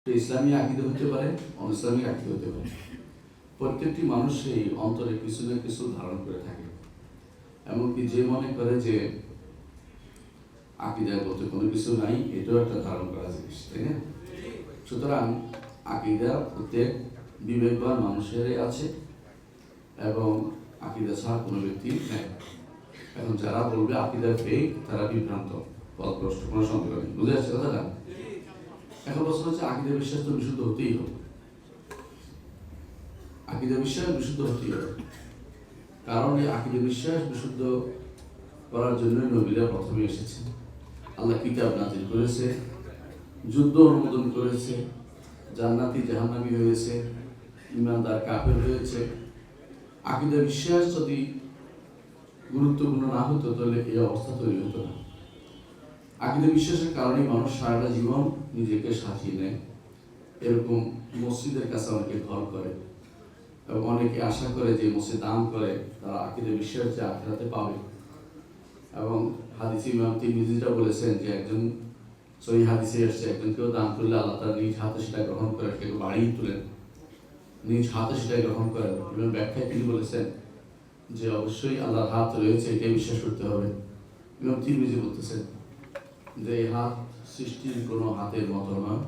ইসলামী আকীদা হতে পারে, অনইসলামিক আকীদা হতে পারে। প্রত্যেকটি মানুষ এই অন্তরে কিছু না কিছু ধারণ করে থাকে। এমনকি যে মনে করে যে আকীদা বলতে কোনো কিছু নাই, এটাও একটা ধারণ করা জিনিস, তাই না? সুতরাং আকীদা প্রত্যেক বিবেকবান মানুষেরই আছে এবং আকীদা ছাড়া কোনো ব্যক্তি নেই। এখন যারা বলবে আকীদা ফেক, তারা বিভ্রান্ত, পথভ্রষ্ট, কোনো সন্দেহ নেই। বুঝে যাচ্ছে কথাটা? এখন প্রশ্ন হচ্ছে, আকীদা বিশ্বাস তো বিশুদ্ধ হতেই হবে। আকীদা বিশ্বাস বিশুদ্ধ হতেই হবে, কারণ এই আকীদা বিশ্বাস বিশুদ্ধ করার জন্য নবীরা প্রথমে এসেছে। আল্লাহ কিতাব নাযিল করেছে, যুদ্ধ অনুমোদন করেছে, জান্নাতি জাহান্নামী হয়েছে, ঈমানদার কাফের হয়েছে। আকীদা বিশ্বাস যদি গুরুত্বপূর্ণ না হতো তাহলে এই অবস্থা তৈরি হতো না। আকীদা বিশ্বাসের কারণে মানুষ সারাটা জীবন নিজেকে সাজিয়ে নেয়। এরকম মসজিদের কাছে অনেকে ঘর করে এবং অনেকে আশা করে যে মসজিদ দান করে তারা আকীদা বিশ্বাস যে আখিরাতে পাবে। এবং হাদিসে ইমাম তিরমিজিটা বলেছেন যে একজন সহিহ হাদিসে এসেছে, একজন কেউ দান করলে আল্লাহ তার নিজ হাতে সেটা গ্রহণ করে, কেউ বাড়িয়ে তুলেন, নিজ হাতে সেটা গ্রহণ করেন। এবং ব্যাখ্যায় তিনি বলেছেন যে অবশ্যই আল্লাহর হাত রয়েছে, এটাই বিশ্বাস করতে হবে। ইমাম তিরমিজি বলতেছেন যে এই হাত সৃষ্টির কোনো হাতের মতো নয়,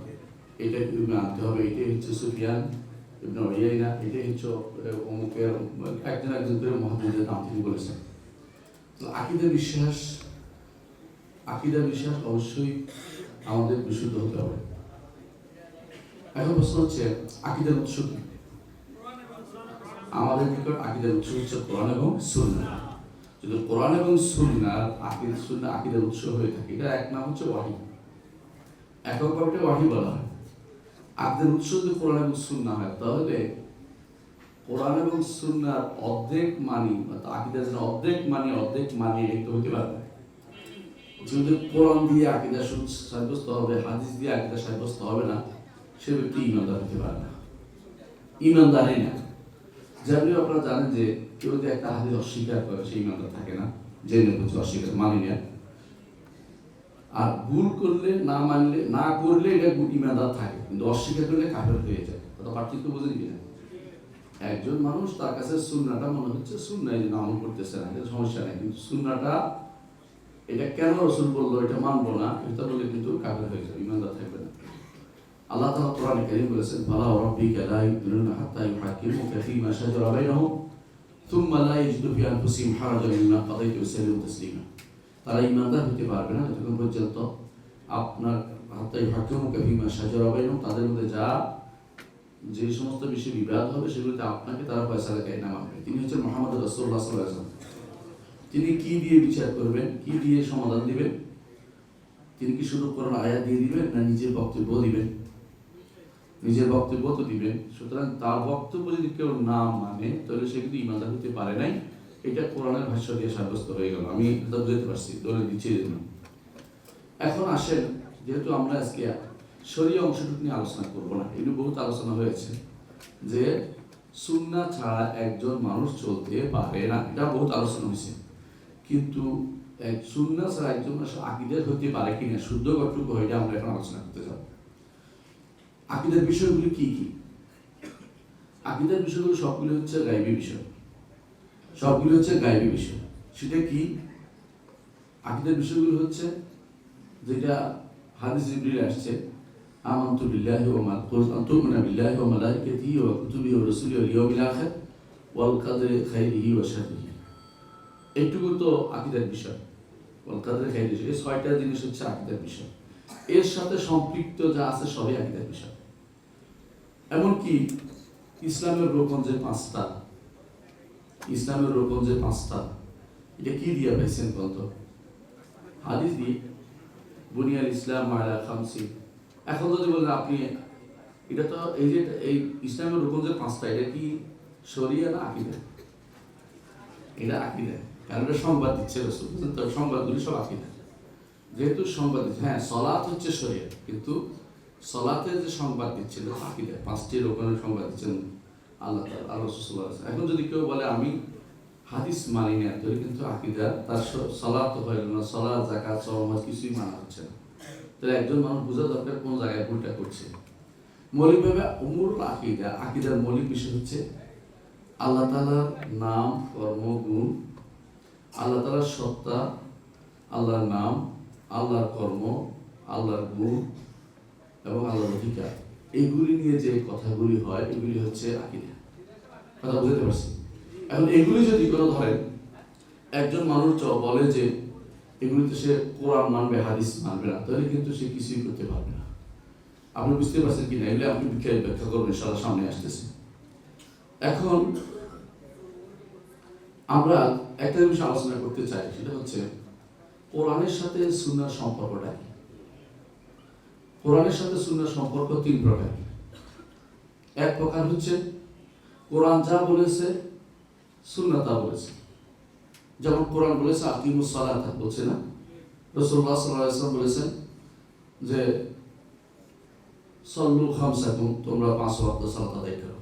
এটা আনতে হবে। এটাই হচ্ছে সুফিয়ান ইবনে উয়াইনা, এটাই হচ্ছে অমুকের একজন করে মুহাদ্দিসের নাম তিনি বলেছেন। তো আকীদা বিশ্বাস অবশ্যই আমাদের বিশুদ্ধ হতে হবে। এখন প্রশ্ন হচ্ছে, আকীদার উৎস কি? আমাদের নিকট আকীদার উৎস হচ্ছে কোরআন এবং সুন্নাহ। যদি কোরআন এবং সুন্নাহর আকীদার উৎস হয়ে থাকে, এটা এক নাম হচ্ছে ওয়াহী। এককভাবে ওয়াহী বলা হয়। আকীদার উৎস যদি কোরআন এবং সুন্নাহ হয়, তাহলে কোরআন এবং সুন্নাহর অর্ধেক মানি, আকীদার জন্য অর্ধেক মানি এটা হতে পারবে। যদি কোরআন দিয়ে আকীদা সাব্যস্ত হবে, হাদিস দিয়ে আকীদা সাব্যস্ত হবে না, সে ব্যক্তি ঈমানদার হতে পারে না, ঈমানদারই না। যেমনি আপনারা জানেন যে কেউ যদি একটা হাদিস অস্বীকার করে, সে ঈমানদার থাকে না, জেনে বুঝে অস্বীকার, মানি না। আর ভুল করলে, না করলে এটা ঈমানদার থাকে, কিন্তু অস্বীকার করলে কাফের হয়ে যায়। কথা পার্থক্য বুঝেন কিনা? একজন মানুষ, তার কাছে সুন্নাহটা মনে হচ্ছে সুন্নাহ, এই আমল করতেছে না, এটা সমস্যা নেই, কিন্তু সুন্নাহটা এটা কেন রাসূল বললো এটা মানবো না, এটা বলে কিন্তু কাফের হয়ে যাবে, ঈমানদার থাকবে না। আল্লাহ তাআলা কোরআনে কারীম বলেছেন, ফালা রাব্বিকা লা ইউমিনুনা হাত্তা ইউহাক্কিমুকা ফীমা শাজারা বাইনাহুম থুম্মা লা ইয়াজিদু ফী আনফুসিহিম হারাজান মিম্মা কাযাইতা ওয়া ইউসাল্লিমু তাসলিমা। তারা ঈমানদার হতে পারবে না যতক্ষণ পর্যন্ত আপনার হাত্তা ইউহাক্কিমুকা ফীমা শাজারা বাইনাহুম, তাদের মধ্যে যে সমস্ত বিষয়ে বিবাদ হবে সেগুলোতে আপনাকে তারা ফয়সালাকারী না মানবে। তিনি হচ্ছেন মুহাম্মদ রাসূলুল্লাহ সাল্লাল্লাহু আলাইহি ওয়াসাল্লাম। তিনি কি দিয়ে বিচার করবেন, কি দিয়ে সমাধান দিবেন? তিনি কি শুধু কোরআন আয়াত দিয়ে দিবেন, না নিজের বক্তব্য দিবেন? নিজের বক্তব্য তো দিবেন। সুতরাং তার বক্তব্য যদি কেউ না মানে, তাহলে সে কিন্তু ঈমানদার হতে পারে নাই। এটা কোরআনের ভাষ্য দিয়ে সাব্যস্ত হয়ে গেল। আমি এটা বুঝতে পারছি, দলে দিচ্ছি জন্য। এখন আসেন, যেহেতু আমরা আজকে শরীয়ত অংশটুকু নিয়ে আলোচনা করবো না, এগুলো বহুত আলোচনা হয়েছে যে সুন্নাহ ছাড়া একজন মানুষ চলতে পারে না, এটা বহুত আলোচনা হয়েছে। কিন্তু সুন্নাহ ছাড়া একজন মানুষ আকীদা হতে পারে কিনা, শুদ্ধ কতটুকু হয়, এটা আমরা এখন আলোচনা করতে যাব। আকীদার বিষয়গুলি কি কি? আকীদার বিষয়গুলো সবগুলো হচ্ছে গায়বী বিষয়, সেটা কি? আকীদার বিষয়গুলো হচ্ছে যেটা হাদিস জিবরিল আসছে, আমানতু বিল্লাহি ওয়া মা তু'মিনু বিল্লাহি ওয়া মালাইকাতিহি ওয়া কুতুবিহি ওয়া রাসূলিহি ওয়াল ইয়াউমিল আখির ওয়াল কদরি খাইরিহি ওয়া শাররিহি। এইটুকু তো আকীদার বিষয়। ওয়াল কদরি খাইরিহি, এই ছয়টা জিনিস হচ্ছে আকীদার বিষয়। এর সাথে সম্পৃক্ত যা আছে সবই আকীদার বিষয়। এমনকি ইসলামের রোকন যে পাঁচটা, এটা কি দিয়ে পাইছেন বলতো? হাদিস দিয়ে। বুনিয়াল ইসলাম আলা খামসিন। এখন যদি বলেন আপনি, এটা তো এই ইসলামের রোকন যে পাঁচটা, এটা কি শরিয়া না আকীদা? এটা আকীদা, কারণ এটা সংবাদ দিচ্ছে রাসূল, তবে সংবাদগুলি সব আকীদা। যেহেতু সংবাদ দিচ্ছে, হ্যাঁ সালাত হচ্ছে শরিয়া, কিন্তু সালাতের যে সংবাদ দিচ্ছিল আকীদা, পাঁচটি রোকনের সংবাদ দিচ্ছেন আল্লাহ রাসূল সাল্লাল্লাহু আলাইহি ওয়াসাল্লাম। এখন যদি কেউ বলে আমি হাদিস মানি না, তাহলে কিন্তু আকীদা, তার সালাত তো হয়ে গেল না, সালাত, যাকাত, সওম, হজ কিছুই মানা হচ্ছে না। তাহলে একজন মানুষ বোঝা দরকার কোন জায়গায় ভুলটা করছে। মৌলিকভাবে উমুরুল আকীদা, আকীদার মৌলিক বিষয় হচ্ছে আল্লাহ তাআলার নাম, কর্ম, গুণ, আল্লাহ তাআলার সত্তা, আল্লাহর নাম, আল্লাহর কর্ম, আল্লাহর গুণ এবং আল্লাহর অধিকার, এইগুলি নিয়ে যে কথাগুলি হয় এগুলি হচ্ছে আকীদা। কথা বুঝতে পারছি? এখন এগুলি যদি কোনো ধরেন একজন মানুষ বলে যে এগুলিতে সে কোরআন মানবে, হাদিস মানবে না, তাহলে কিন্তু সে কিছুই করতে পারবে না। আপনি বুঝতে পারছেন কি না? এগুলো আপনি ব্যাখ্যা করবেন, ইনশাআল্লাহ সামনে আসতেছে। এখন আমরা একটা বিষয় আলোচনা করতে চাই, সেটা হচ্ছে কোরআনের সাথে সুন্নাহর সম্পর্কটা কি। কোরআনের সাথে সুন্নাহর সম্পর্ক তিন প্রকার। এক প্রকার হচ্ছে কোরআন যা বলেছে সুন্নাহ তা বলেছে। যেমন কোরআন বলেছে আকিমুস সালাত, বলছে না? রাসূলুল্লাহ সাল্লাল্লাহু আলাইহি ওয়াসাল্লাম বলেছেন যে সল্লু খামসাকুম, তোমরা 5 ওয়াক্ত সালাত আদায় করো।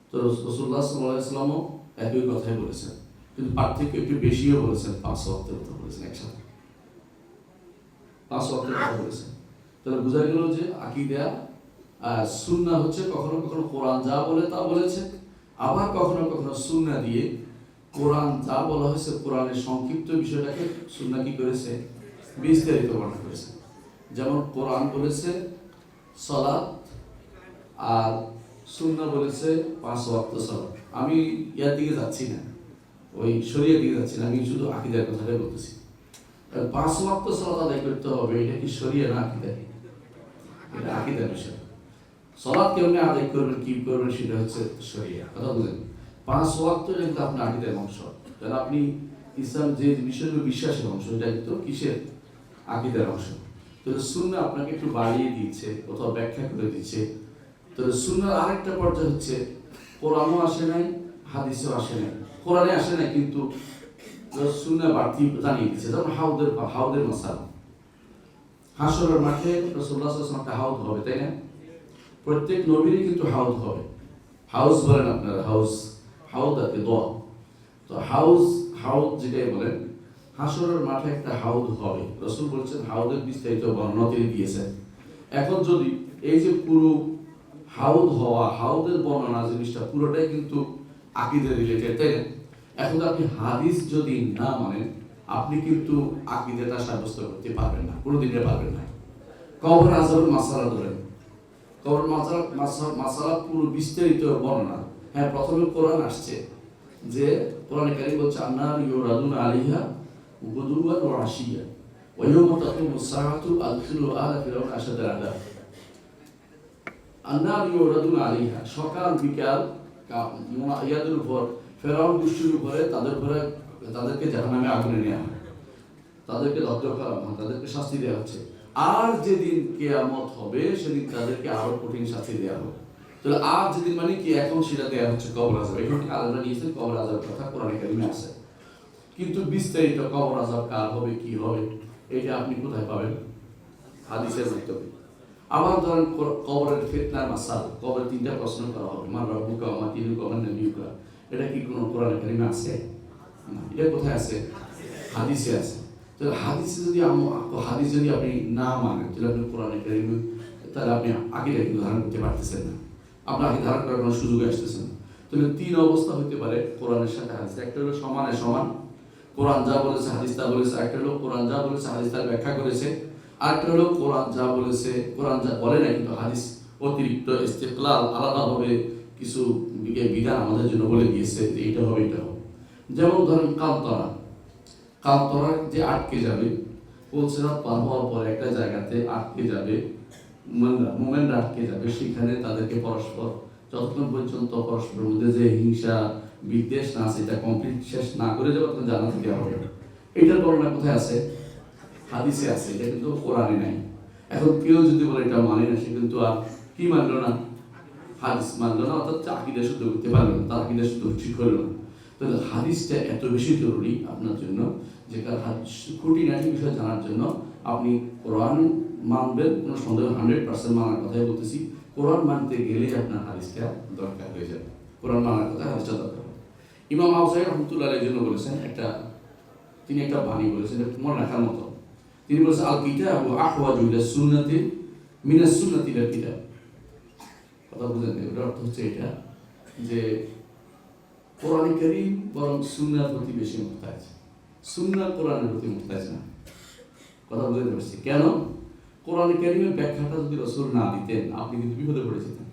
তো রাসূলুল্লাহ সাল্লাল্লাহু আলাইহি ওয়াসাল্লামও একই কথাই বলেছেন, কিন্তু পার্থক্য একটু বেশিও বলেছেন, 5 ওয়াক্তের কথা বলেছেন, একসাথে 5 ওয়াক্তের কথা বলেছেন। তাহলে বোঝা গেল যে আকীদা সুন্নাহ হচ্ছে কখনো কখনো কোরআন যা বলে তা বলেছে, আবার কখনো কখনো সুন্নাহ দিয়ে কোরআন যা বলা হয়েছে কোরআনের সংক্ষিপ্ত বিষয়টাকে সুন্নাহ কি করেছে, বিস্তারিত বর্ণনা করেছে। যেমন কোরআন বলেছে সালাত আর সুন্নাহ বলেছে 5 ওয়াক্ত সালাত। আমি ইয়ার দিকে যাচ্ছি না, ওই শরিয়ার দিকে যাচ্ছি না, আমি শুধু আকীদার কথাটাই বলতেছি। 5 ওয়াক্ত সালাত আদায় করতে হবে, এটা কি শরিয়া না আকীদা? এটা আকীদার বিষয়। সালাত কেমনে আদায় করবেন, কি করবেন, সেটা হচ্ছে শরিয়া। কথা বুঝলেন? 5 ওয়াক্ত কিন্তু আপনার আকীদার অংশ, কারণ আপনি ইসলাম যে বিষয়গুলো বিশ্বাসের অংশ, এটা কিন্তু কিসের? আকীদার অংশ। তো সুন্নাহ আপনাকে একটু বাড়িয়ে দিচ্ছে, কোথাও ব্যাখ্যা করে দিচ্ছে। তো সুন্নাহর আরেকটা পর্যায়ে হচ্ছে কোরআনও আসে নাই, হাদিসও আসে নাই, কোরআনে আসে নাই কিন্তু সুন্নাহ বাড়তি জানিয়ে দিচ্ছে। যেমন হাউদের মাসালা, হাসরের মাঠে রাসূলুল্লাহ সাল্লাল্লাহু আলাইহি ওয়াসাল্লাম একটা হাউদ হবে, তাই না? প্রত্যেক নবীরই কিন্তু হাউদ হবে। হাউস বলেন আপনারা, হাউদ আর কি দোয়া। তো হাউদ যেটাই বলেন, হাসরের মাঠে একটা হাউদ হবে। রাসূল বলেছেন হাউদের বিস্তারিত বর্ণনা তিনি দিয়েছেন। এখন যদি এই যে পুরো হাউদ হওয়া, হাউদের বর্ণনা জিনিসটা পুরোটাই কিন্তু আকীদা রিলেটেড, তাই না? এখন আপনি হাদিস যদি না মানেন, আপনি কিন্তু আকীদাটা সাব্যস্ত করতে পারবেন না, কোনোদিনই পারবেন না। কবর আযাবের মাসালা ধরেন, কবর মাসালা পুরো বিস্তারিত বর্ণনা। হ্যাঁ, প্রথমে কোরআন আসছে যে কোরআনে কারীম বলছে আন্নার ইউরাদুনা আলাইহা গুদুওয়ান ওয়া আশিয়া ওয়া ইয়াওমা তাকুমুস সাআতু আদখিলু আলা ফিরআউন আশাদাল আযাব। আন্নার ইউরাদুনা আলাইহা, সকাল বিকাল ইয়াদের উপর, ফেরাউন গোষ্ঠীর উপরে, তাদেরকে জাহান্নামে আগুনে নেওয়া হয়, তাদেরকে দগ্ধ করা হয়, তাদেরকে শাস্তি দেওয়া হচ্ছে। আর যেদিন কিয়ামত হবে সেদিন তাদেরকে আরো কঠিন শাস্তি দেওয়া হবে। তাহলে আর যেদিন মানে কি, এখন সেটা দেওয়া হচ্ছে কবর আযাব। এখান থেকে আলাদা নিয়েছেন কবর আযাবের কথা কোরআনে কারিমে আছে, কিন্তু বিস্তারিত কবর আযাব কার হবে, কি হবে, এটা আপনি কোথায় পাবেন? হাদিসের মাধ্যমে। আবার ধরেন কবরের ফিতনার মাসাল, কবরের 3টা প্রশ্ন করা হবে, মান রাব্বুকা ওয়া মা দীনুকা ওয়া মান নাবিয়ুকা। এটা কি কোনো কোরআনে কারিমে আছে? না। এটা কোথায় আছে? হাদিসে আছে। তো হাদিস যদি আপনি না মানেন, তাহলে আপনি কোরআনে কারিম, তাহলে আপনি আকীদা কিন্তু ধারণ করতে পারতেছেন না, আপনার আকীদা ধারণ করার কোনো সুযোগ আসতেছে না। তাহলে 3 অবস্থা হতে পারে কোরআনের সাথে হাদিস। একটা হলো সমানে সমান, কোরআন যা বলেছে হাদিস তা বলেছে। একটা হলো কোরআন যা বলেছে হাদিস তার ব্যাখ্যা করেছে। আরেকটা হলো কোরআন যা বলেছে, কোরআন যা বলে না, কিন্তু হাদিস অতিরিক্ত ইস্তিকলাল আলাদাভাবে কিছু বিধান আমাদের জন্য বলে দিয়েছে যে এইটা হবে, এটা হবে। যেমন ধরেন কান্তরা যে আটকে যাবে, পৌঁছানো পার হওয়ার পর একটা জায়গাতে আটকে যাবে, মোমেনরা আটকে যাবে, সেখানে তাদেরকে পরস্পর যতক্ষণ পর্যন্ত পরস্পরের মধ্যে যে হিংসা বিদ্বেষ না আছে, এটা কমপ্লিট শেষ না করে যাবে, তখন জান্নাতে দেওয়া হবে। এটার বর্ণনা কোথায় আছে? হাদিসে আছে, এটা কিন্তু কোরআনে নাই। এখন কেউ যদি বলে এটা মানে না, সে কিন্তু আর কি মানলো না? হাদিস মানলো না, অর্থাৎ আকীদা শুদ্ধ করতে পারলো না, তার আকীদা শুদ্ধ ঠিক হলো না। তাহলে হাদিসটা এত বেশি জরুরি আপনার জন্য যে খুঁটিনাটি বিষয় জানার জন্য আপনি কোরআন মানবেন, কোনো সন্দেহ 100% মানার কথাই বলতেছি। কোরআন মানতে গেলে আপনার হাদিসটা দরকার হয়ে যাবে, কোরআন মানার কথা হাদিসটা দরকার। ইমাম আউজাঈ রাহমাতুল্লাহ আলাইহি জন্য বলেছেন, তিনি একটা বাণী বলেছেন, মনে রাখার মতো। তিনি বলেছেন আল কিতাবু আহওয়াজু ইলা সুন্নাতি মিনাস সুন্নাতি ইলাল কিতাব। কথা বুঝেন? ওটার অর্থ হচ্ছে এটা যে কোরআন কারীম বরং সুন্নাহর প্রতি বেশি মুহতাজ, সুন্নাহ কোরআনের প্রতি মুহতাজ না। কথা বুঝতে পারছি কেন? কোরআন কারীমের ব্যাখ্যাটা যদি রাসূল না দিতেন আপনি কিন্তু বিপদে পড়ে যেতেন।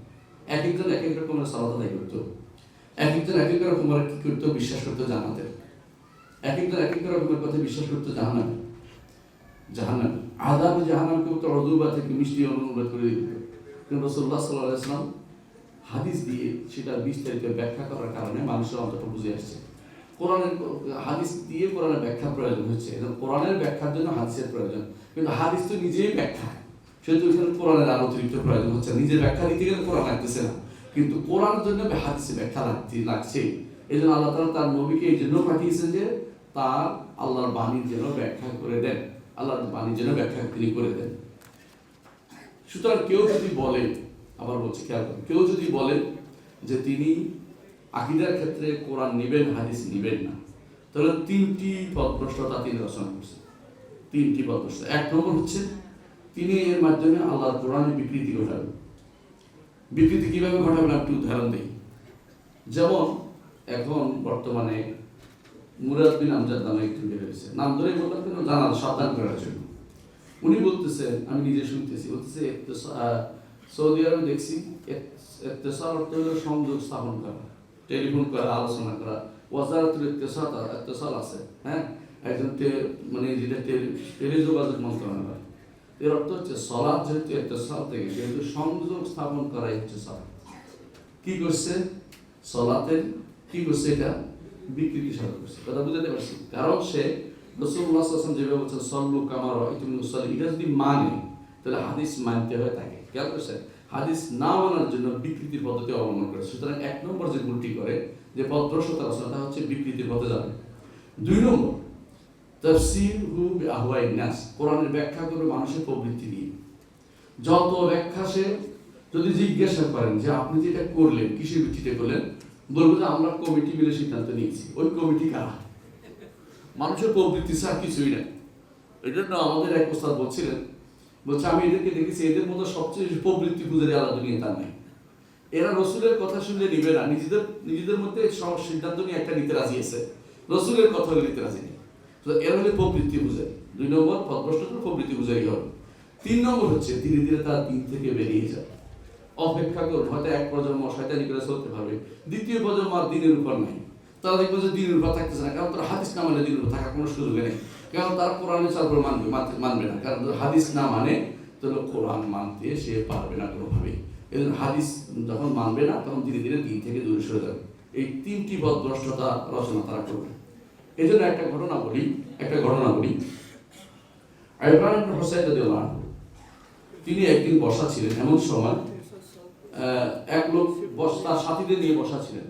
এক একজন এক এক রকমের সালাত আদায় করতো, এক একজন এক এক রকমের কি করতো, বিশ্বাস করতো জান্নাতে, এক একজন এক এক রকমের কথা বিশ্বাস করতো জাহান্নামে। জাহান্নামে আযাব জাহান্নামকে তো অযুবা থেকে মিষ্টি অনুবাদ করে দিত। কিন্তু রাসূলুল্লাহ সাল্লাল্লাহু আলাইহি ওয়াসাল্লাম হাদিস দিয়ে সেটা বিস্তারিত ব্যাখ্যা করার কারণে মানুষের অন্তত বুঝে আসছে। কোরআনের হাদিস দিয়ে কোরআনের ব্যাখ্যা প্রয়োজন হচ্ছে, এবং কোরআনের ব্যাখ্যার জন্য হাদিসের প্রয়োজন। কিন্তু হাদিস তো নিজেই ব্যাখ্যা, সেহেতু এখানে কোরআনের আরো অতিরিক্ত প্রয়োজন হচ্ছে। নিজের ব্যাখ্যা দিতে গেলে কোরআন লাগতেছে না, কিন্তু কোরআনের জন্য হাদিসে ব্যাখ্যা লাগছে। এই জন্য আল্লাহ তাআলা তার নবীকে এই জন্য পাঠিয়েছেন যে তার আল্লাহর বাণীর যেন ব্যাখ্যা করে দেন, আল্লাহর বাণীর যেন ব্যাখ্যা তিনি করে দেন। সুতরাং কেউ যদি বলে, আবার বলছি খেয়াল করুন, কেউ যদি বলে যে তিনি আকীদার ক্ষেত্রে কোরআন নেবেন হাদিস নেবেন না, তাহলে তিনটি পথভ্রষ্টতা তিনি রচনা করছেন। তিনটি পথভ্রষ্টতা। এক নম্বর হচ্ছে তিনি এর মাধ্যমে আল্লাহর কোরআনের বিকৃতি ঘটাবেন। বিকৃতি কিভাবে ঘটাবেন একটু উদাহরণ দিই। যেমন এখন বর্তমানে মুরাদ বিন আমজাদ নামে একজন বের হয়েছে, নাম ধরেই বললাম কেন, জানার সাবধান করার জন্য। উনি বলতেছেন, আমি নিজে শুনতেছি, বলতেছে সৌদি আরবে দেখছি ইত্তেসাল অর্থ হলো সংযোগ স্থাপন করা, টেলিফোন করা, আলোচনা করা। ওয়াজারাতুল ইত্তেসাল আছে, হ্যাঁ, একজন মানে যেটা টেলিযোগাযোগ মন্ত্রণালয়। এর অর্থ হচ্ছে সলাৎ যেহেতু ইত্তেসাল থেকে, যেহেতু সংযোগ স্থাপন করাই হচ্ছে সালাত। কি করছে সলাতের, কি করছে এটা বিকৃতি সাধন করছে। কথা বুঝতে পারছি? কারণ সে রাসূলুল্লাহ সাল্লাল্লাহু আলাইহি ওয়াসাল্লাম যেভাবে বলছেন সল্লু কামা রাআইতুমুনি উসাল্লি, এটা যদি মানে তাহলে হাদিস মানতে হয় তাকে। খেয়াল করছেন? হাদিস না মানার জন্য বিকৃতির পদ্ধতি অবলম্বন করে। সুতরাং এক নম্বর যে ভুলটি করে, যে পথভ্রষ্টতা রচনা, তা হচ্ছে বিকৃতির পথে যাবে। দুই নম্বর তাফসীরহু বিআহওয়াইন নাস, কোরআনের ব্যাখ্যা করবে মানুষের প্রবৃত্তি দিয়ে। যত ব্যাখ্যা সে যদি জিজ্ঞাসা করেন যে আপনি যেটা করলেন কিসের ভিত্তিতে করলেন, বলবো যে আমরা কমিটি মিলে সিদ্ধান্ত নিয়েছি। ওই কমিটি কারা? মানুষের প্রবৃত্তি ছাড়া কিছুই না। এই জন্য আমাদের এক ওস্তাদ বলছিলেন, বলছে আমি এদেরকে দেখেছি, এদের মধ্যে সবচেয়ে প্রবৃত্তি পূজারী আলাদা দুনিয়া তার নেই। এরা রসুলের কথা শুনলে নিবে না, নিজেদের মধ্যে সব সিদ্ধান্ত নিয়ে একটা নিতে রাজি আছে, রসুলের কথা হলে নিতে রাজি নেই। তো এরা হলে প্রবৃত্তি পূজারী। দুই নম্বর পথভ্রষ্টতা, প্রবৃত্তি পূজারী হবে। তিন নম্বর হচ্ছে ধীরে ধীরে তার দিন থেকে বেরিয়ে যাবে। অপেক্ষা করুন, হয়তো এক প্রজন্ম শয়তানি করে চলতে পারবে, দ্বিতীয় প্রজন্ম আর দিনের উপর নাই। তারা দেখবে যে দিনের উপর থাকতেছে না, কারণ তারা হাদিস না মানে দিনের উপর থাকার কোনো সুযোগ নেই। কারণ তারা কোরআনের চার উপর মানবে না, কারণ হাদিস না মানে তাহলে কোরআন মানতে সে পারবে না কোনোভাবেই। এই জন্য হাদিস যখন মানবে না, তখন ধীরে ধীরে দিন থেকে দূরে সরে যাবে। এই তিনটি পথভ্রষ্টতা রচনা তারা করবে। এই জন্য একটা ঘটনা বলি। ইমরান ইবনে হুসাইন রাদিয়াল্লাহু আনহু, তিনি একদিন বসা ছিলেন, এমন সময় এক লোক তার সাথীদের নিয়ে বসা ছিলেন।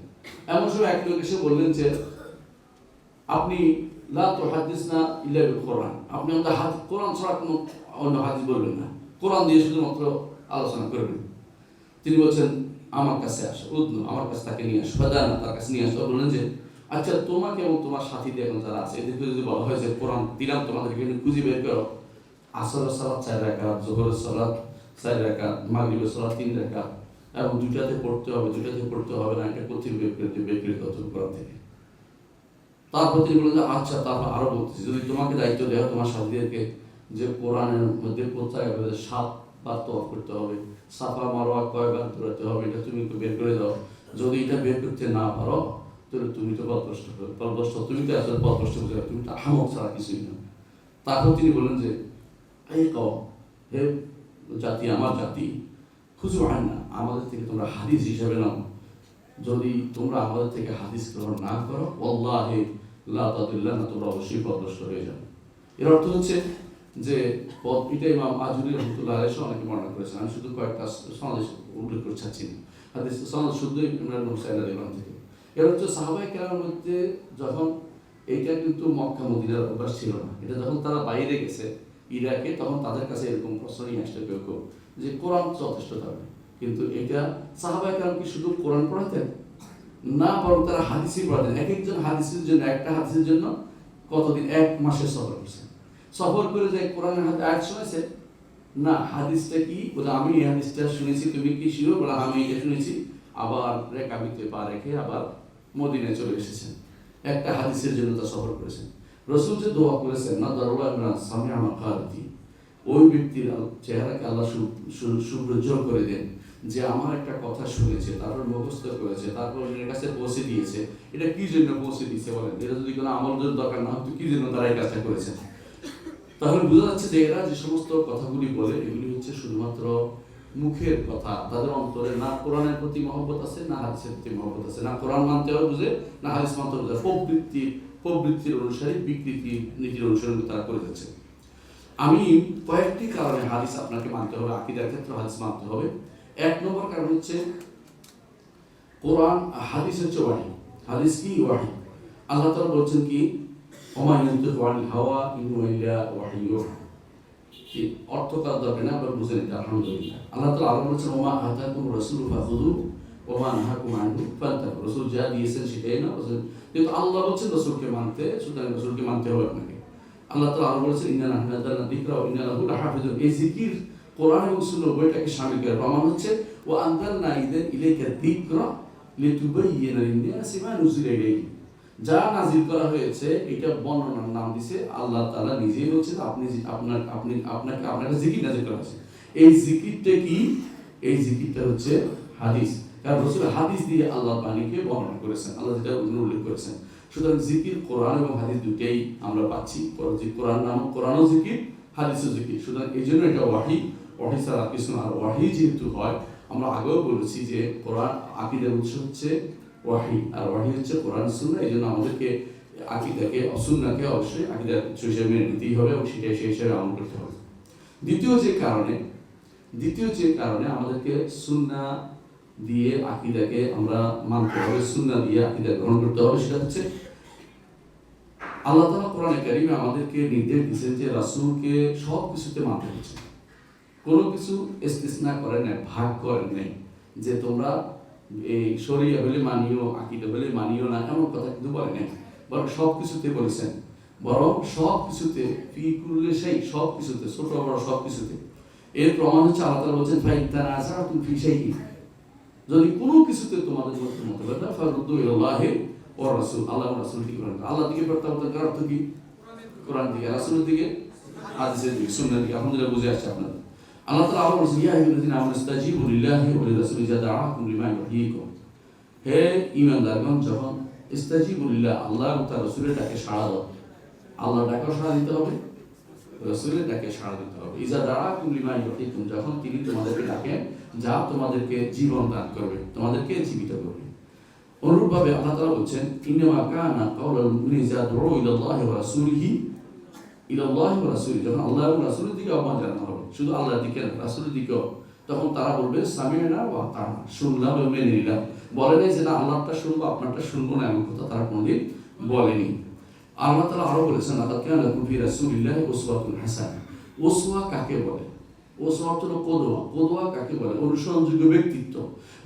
এমন সময় এক লোক এসে বললেন যে আপনি লা তুহাদ্দিসনা ইল্লা বিল কোরআন, আপনি আমাদের কোরআন ছাড়া কোনো অন্য হাদিস বলবেন না, কোরআন দিয়ে শুধুমাত্র আলোচনা করবেন। তিনি বলছেন আমার কাছে আসো, উদ্নু, আমার কাছে তাকে নিয়ে আসো, ফাদানা, তার কাছে নিয়ে আসো। বললেন যে আচ্ছা তোমাকে এবং তোমার সাথীদের এখন যারা আছে এদেরকে যদি বলা হয় যে কোরআন দিলাম তোমাদেরকে, খুঁজে বের করো আসরের সালাত 4 রাকাত, যোহরের সালাত 4 রাকাত, মাগরিবের সালাত 3 রাকাত, এবং দুটাতে পড়তে হবে, দুটাতে পড়তে হবে না, এটা কোথায় বের করে কোরআন থেকে। তারপর তিনি বললেন যে আচ্ছা, তারপর আরো বলতেছি, যদি তোমাকে দায়িত্ব দেওয়া তোমার সাথীদেরকে যে কোরআনের মধ্যে কোথায় 7 বার তওয়াফ করতে হবে, সাফা মারওয়া কয়বার দৌড়াতে হবে, এটা তুমি একটু বের করে দাও। যদি এটা বের করতে না পারো তাহলে তুমি তো পথভ্রষ্ট, তুমি তো আসলে পথভ্রষ্ট বুঝে, তুমি তো আহমক ছাড়া কিছুই না। তারপর তিনি বললেন যে এই কও, হে জাতি, আমার জাতি, খুঁজু হয় না, আমাদের থেকে তোমরা হাদিস হিসাবে নাও। যদি তোমরা আমাদের থেকে হাদিস গ্রহণ না করো, ওয়াল্লাহি লা তাদুল্লানা, তোমরা অবশ্যই পথভ্রষ্ট হয়ে যাবে। এর অর্থ হচ্ছে যে এটা ইমাম আজুরি রহমতুল্লাহ আলাইহি অনেকে বর্ণনা করেছেন। আমি শুধু কয়েকটা সনদ উল্লেখ করতে চাচ্ছি না, হাদিস সনদ শুদ্ধ ইমরান ইবনে হুসাইন রাদিয়াল্লাহু থেকে। এর হচ্ছে সাহাবায়ে কেরামের মধ্যে যখন এইটা কিন্তু মক্কা মদিনার অভ্যাস ছিল না, এটা যখন তারা বাইরে গেছে ইরাকে, তখন তাদের কাছে এরকম প্রশ্ন নিয়ে আসতে কেউ যে কোরআন যথেষ্ট থাকবে। কিন্তু এটা সাহাবায়ে কেরাম কি শুধু কোরআন পড়াতেন না, বরং তারা হাদিসই পড়াতেন। এক একজন হাদিসের জন্য, একটা হাদিসের জন্য কতদিন, 1 মাসের সফর করছে। সফর করে যে কোরআনের হাতে আয়াত শুনেছে, না হাদিসটা কি বলে, আমি এই হাদিসটা শুনেছি, তুমি কি শিওর বলে, আমি এটা শুনেছি। আবার রেকাবিতে পা রেখে আবার মদিনায় চলে এসেছেন, একটা হাদিসের জন্য তা সফর করেছেন। রসুল যে দোয়া করেছেন না দরবার সামনে আমার কারতি, ওই ব্যক্তির চেহারাকে আল্লাহ সুপ্রজ্জ্বল করে দেন, যে আমার একটা কথা শুনেছে, তারপর মুখস্থ করেছে, তারপর এর কাছে পৌঁছে দিয়েছে। এটা কি জন্য পৌঁছে দিয়েছে বলেন? এটা যদি কোনো আমল দরকার না হতো, কি জন্য তারা এই কাজটা করেছে? তাহলে বোঝা যাচ্ছে যে এরা যে সমস্ত কথাগুলি বলে, এগুলি হচ্ছে শুধুমাত্র মুখের কথা। তাদের অন্তরে না কোরআনের প্রতি মহব্বত আছে, না হাদিসের প্রতি মহব্বত আছে, না কোরআন মানতে হবে বুঝে, না হাদিস মানতে হবে বুঝে। প্রবৃত্তির অনুসারে বিকৃতি নীতির অনুসরণ তারা করে যাচ্ছে। আমি কয়েকটি কারণে হাদিস আপনাকে মানতে হবে, আকীদার ক্ষেত্রে হাদিস মানতে হবে। এক নম্বর কারণ হচ্ছে কোরআন হাদিস হচ্ছে ওয়াহি। হাদিস কি? ওয়াহি। আল্লাহ তাআলা বলছেন কি, ওমা ইয়ানতিকু আনিল হাওয়া ইন হুয়া ইল্লা ওয়াহয়ুহ। কি অর্থকার দরকার না, আমরা বুঝে নিতে আলহামদুলিল্লাহ। আল্লাহ তাআলা আরো বলছেন ওমা আতাকুম রাসূলু ফাখুযু ওমা নাহাকুম আনহু ফান্তাহু। রাসূল যা দিয়েছেন সেটাই না। কিন্তু আল্লাহ বলছেন রাসূলকে মানতে, সুতরাং রাসূলকে মানতে হবে আপনাকে। আল্লাহ তাআলা আরো বলেছেন ইন্না নাহনু নাযালনা যিকরা ওয়া ইন্না লাহু লাহাফিজুন। এই জিকির কোরআন এবং সুন্নাহ বইটাকে শামিল করে। প্রমাণ হচ্ছে ওয়া আনজালনা ইলাইকা যিকরা লিতুবাইয়িনা লিন-নাসি মা নুজিলা ইলাইহিম। যা নাজিল করা হয়েছে এটা বর্ণনার নাম দিয়েছে আল্লাহ তাআলা নিজেই বলছেন, আপনাকে জিকির নাজিল করা হয়েছে। এই জিকিরটা কি? এই জিকিরটা হচ্ছে হাদিস। কারণ রাসূল হাদিস দিয়ে আল্লাহর বাণীকে বর্ণনা করেছেন, আল্লাহ যেটা উল্লেখ করেছেন। সুতরাং জিকির কোরআন এবং হাদিস দুটেই আমরা পাচ্ছি। কোরআন নাম, কোরআনও জিকির, হাদিসও জিকির। সুতরাং এই জন্য এটা ওয়াহি। ওয়াহি ছাড়া কিছু না। আর ওয়াহি যেহেতু হয়, আমরা আগেও বলেছি যে কোরআন আকীদার উৎস হচ্ছে ওয়াহি, আর ওয়াহি হচ্ছে কোরআন সুন্নাহ। এই জন্য আমাদেরকে আকীদাকে সুন্নাহকে অবশ্যই আকীদার উৎস হিসেবে মেনে নিতেই হবে এবং সেটাই সেই হিসেবে আমল করতে হবে। দ্বিতীয় যে কারণে আমাদেরকে সুন্নাহ দিয়ে আকীদাকে আমরা মানতে হবে, সুন্নাহ দিয়ে আকীদা গ্রহণ করতে হবে, সেটা হচ্ছে আল্লাহ তাআলা কোরআনে কারীমে আমাদেরকে নির্দেশ দিয়েছেন যে রাসূলকে সব কিছুতে মানতে হচ্ছে। কোনো কিছু ইস্তিসনা করেন নাই, ভাগ করেন নাই যে তোমরা এই শরিয়া বলে মানিও, আকীদা বলে মানিও না, এমন কথা কিন্তু বলেন নাই। বরং সব কিছুতে বলেছেন, বরং সব কিছুতে, ফি কুল্লি শাই, সব কিছুতে, ছোট বড় সব কিছুতে। এর প্রমাণ হচ্ছে আল্লাহ তাআলা বলেছেন ফা ইন তানাযাআতুম ফি শাইইন, যদি কোনো কিছুতে তোমাদের মধ্যে মতভেদ হয় ফারুদ্দু ইলাল্লাহি ওয়া রাসূল, আল্লাহ এবং রাসূল দিকে ফেরত। আল্লাহ দিকে প্রত্যাবর্তন করার অর্থ কি? কোরআন দিকে, রাসূলের দিকে, হাদিসের দিকে, সুন্নাহর দিকে। আলহামদুলিল্লাহ বুঝে আসছে আপনাদের। আল্লাহ তাআলা আবার বলেছেন ইয়া আইয়ুহাল্লাযীনা আমানু ইসতাজীবু লিল্লাহি ওয়া লিরাসূলিহি ইযা দাআকুম লিমা ইউহয়িকুম। হে ঈমানদারগণ, যখন ইসতাজীবু লিল্লাহ, আল্লাহ এবং তার রাসূলের ডাকে সাড়া দাও। আল্লাহর ডাকে সাড়া দিতে হবে, রাসূলের ডাকে সাড়া দিতে হবে। ইযা দাআকুম লিমা ইউহয়িকুম, যখন তিনি তোমাদেরকে ডাকেন যা তোমাদেরকে জীবন দান করবে, তোমাদেরকে জীবিত করবে। অনুরূপভাবে আল্লাহ তাআলা বলছেন ইন্নামা কানা কাওলাল মুমিনিনা ইযা দুউ ইলাল্লাহি ওয়া রাসূলিহি, ইলাল্লাহি ওয়া রাসূলিহি, যখন আল্লাহ এবং রাসূলের দিকে আহ্বান জানানো হবে, শুধু আল্লাহর দিকে না, রাসূলের দিকেও, তখন তারা বলবে সামি'না ওয়া আতা'না, শুনলাম এবং মেনে নিলাম। বলে নাই যে না আল্লাহরটা শুনবো আপনারটা শুনবো না, এমন কথা তারা কোনোদিন বলেনি। আল্লাহ তাআলা আরো বলেছেন লাকাদ কানা লাকুম ফি রাসূলিল্লাহি উসওয়াতুন হাসানাহ। ওসওয়া কাকে বলে? ওসওয়া হলো কোদওয়া। কোদওয়া কাকে বলে? অনুসরণযোগ্য ব্যক্তিত্ব।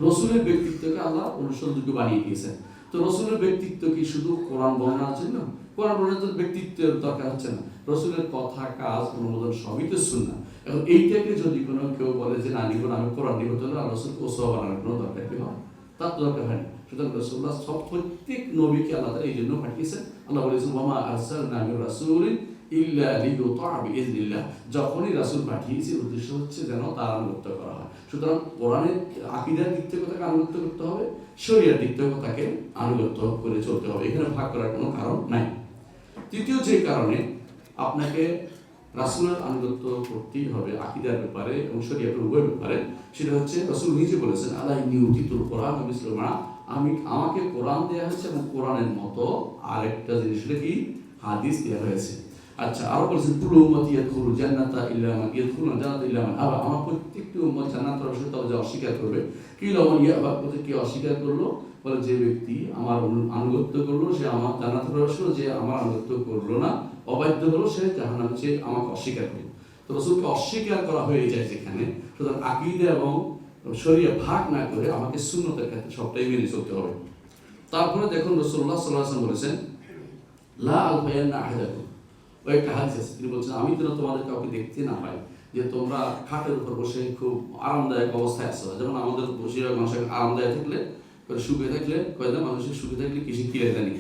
রাসূলের ব্যক্তিত্বকে আল্লাহ অনুসরণযোগ্য বানিয়ে দিয়েছেন। তো রাসূলের ব্যক্তিত্ব কি শুধু কোরআন বর্ণনার জন্য? কোরআন বর্ণনার জন্য ব্যক্তিত্বের দরকার হচ্ছে না। রাসূলের কথা, কাজ, অনুমোদন সবই তো সুন্নাহ। এখন এইটাকে যদি কোনো কেউ বলে যে না নিব না, আমি কোরআন নিব, তাহলে রাসূলকে ওসওয়া বানানোর কোনো দরকার কি হয়? তার দরকার হয় না। সুতরাং রাসূলুল্লাহ প্রত্যেক নবীকে আল্লাহ তাআলা এই জন্য পাঠিয়েছেন। আল্লাহ বলেছেন ওয়ামা আরসালনা মির রাসূলিন ইল্লা লিইউতা'a বিইজনিল্লাহ। যখনই রাসূল পাঠিয়েছি উদ্দেশ্য হচ্ছে যেন তার আনুগত্য করা হয়। সুতরাং কোরআনের আকীদার দিক থেকে তাকে আনুগত্য করতে হবে, শরীয়তের দিক থেকে তাকে আনুগত্য করে চলতে হবে। এখানে ভাগ করার কোনো কারণ নাই। তৃতীয় যে কারণে আপনাকে রাসূলের আনুগত্য করতেই হবে আকীদার ব্যাপারে এবং শরীয়তের উভয় ব্যাপারে, সেটা হচ্ছে রাসূল নিজে বলেছেন আলা ইন্নী উতিতুল কোরআন ওয়া মিসলুহু মা'আ, আমাকে কোরআন দেয়া হয়েছে এবং কোরআনের মতো আরেকটা জিনিস কি হাদিস দেয়া হয়েছে। আচ্ছা, আরো বলেছেন কুল্লু উম্মতি ইয়াদখুলুল জান্নাতা ইল্লা মান ইয়াদখুলুল জান্নাতা ইল্লা মান আবা, আমার প্রত্যেকটি উম্মত জান্নাতে প্রবেশ করবে যে অস্বীকার করবে। কি লমন ইয়াবা, কে অস্বীকার করলো? বলে যে ব্যক্তি আমার আনুগত্য করলো সে আমার জান্নাতে প্রবেশ করলো, যে আমার আনুগত্য করলো না, অবাধ্য হলো, সে জাহান্নামে, সে আমাকে অস্বীকার করলো। তো রাসূলকে অস্বীকার করা হয়ে যায় যেখানে, সুতরাং আকীদা এবং শরীয়ত ভাগ না করে আমাকে সুন্নতের ক্ষেত্রে সবটাই মেনে চলতে হবে। তারপরে দেখুন রাসূলুল্লাহ সাল্লাল্লাহু আলাইহি ওয়াসাল্লাম বলেছেন লা আলফায়ান্না আহাদাকুম, ওই একটা হাদিস আছে, তিনি বলছেন আমি যেন তোমাদের কাউকে দেখতে না পাই যে তোমরা খাটের উপর বসে খুব আরামদায়ক অবস্থায় আছো, যেমন আমাদের বেশিরভাগ মানুষ আরামদায়ক থাকলে সুখে থাকলে কয়টা মানুষের সুখে থাকলে কিছু কিলে জানি,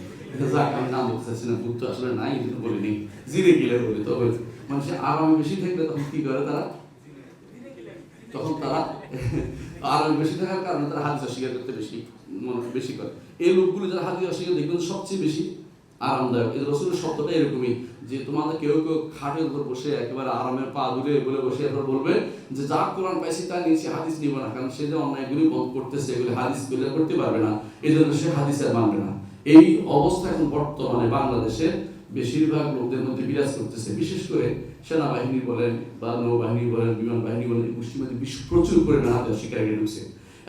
যাক আমি নাম বলতে চাচ্ছি না, বুক তো আসলে নাই বলিনি, জিরে কিলে বলি। তবে মানুষের আরামে বেশি থাকলে তখন কি করে তারা, তখন তারা আরামে বেশি থাকার কারণে তারা হাদিস অস্বীকার করতে বেশি করে। এই লোকগুলো যারা হাদিস অস্বীকার দেখবেন সবচেয়ে বেশি আরামদায়ক। এই রসুলের শব্দটা এরকমই যে তোমাদের কেউ কেউ খাটের উপর বসে একেবারে আরামের পা দূরে বলে বসে এরপর বলবে যে যা কোরআন পাইছি তা নিয়েছি, হাদিস নিব না, কারণ সে যে অন্যায়গুলি বন্ধ করতেছে এগুলি হাদিস গুলো করতে পারবে না, এই জন্য সে হাদিসের মানবে না। এই অবস্থা এখন বর্তমানে বাংলাদেশে বেশিরভাগ লোকদের মধ্যে বিরাজ করতেছে। বিশেষ করে সেনাবাহিনী বলেন বা নৌবাহিনী বলেন, বিমান বাহিনী বলেন, গোষ্ঠীর মধ্যে প্রচুর পরিমাণে হাদিস অস্বীকারী ঢুকছে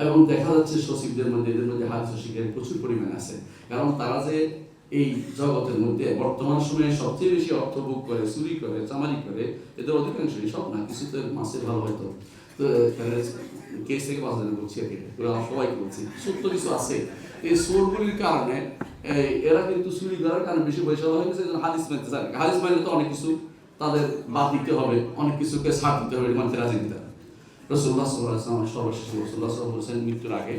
এবং দেখা যাচ্ছে সচিবদের মধ্যে এদের মধ্যে হাদিস অস্বীকারী প্রচুর পরিমাণে আছে। কারণ তারা যে এই জগতের মধ্যে বর্তমান সময়ে সবচেয়ে বেশি অর্থ ভোগ করে, চুরি করে, চামারি করে, এদের অধিকাংশই, সব না, কিছু তো মাসে ভালো হয়তো, তো কেস থেকে বাঁচা বলছি আর কি, সবাইকে বলছি, সত্য কিছু আছে। এই চোরগুলির কারণে এরা কিন্তু চুরি করার কারণে বেশি পয়সা হয়ে গেছে, হাদিস মানতে চায়। হাদিস মানলে তো অনেক কিছু তাদের বাদ দিতে হবে, অনেক কিছুকে ছাড় দিতে হবে, মানতে রাজি দিতে হবে। রাসূলুল্লাহ সাল্লাল্লাহু আলাইহি ওয়াসাল্লাম সর্বশেষ রাসূলুল্লাহ সাল্লাল্লাহু আলাইহি ওয়াসাল্লাম মৃত্যুর আগে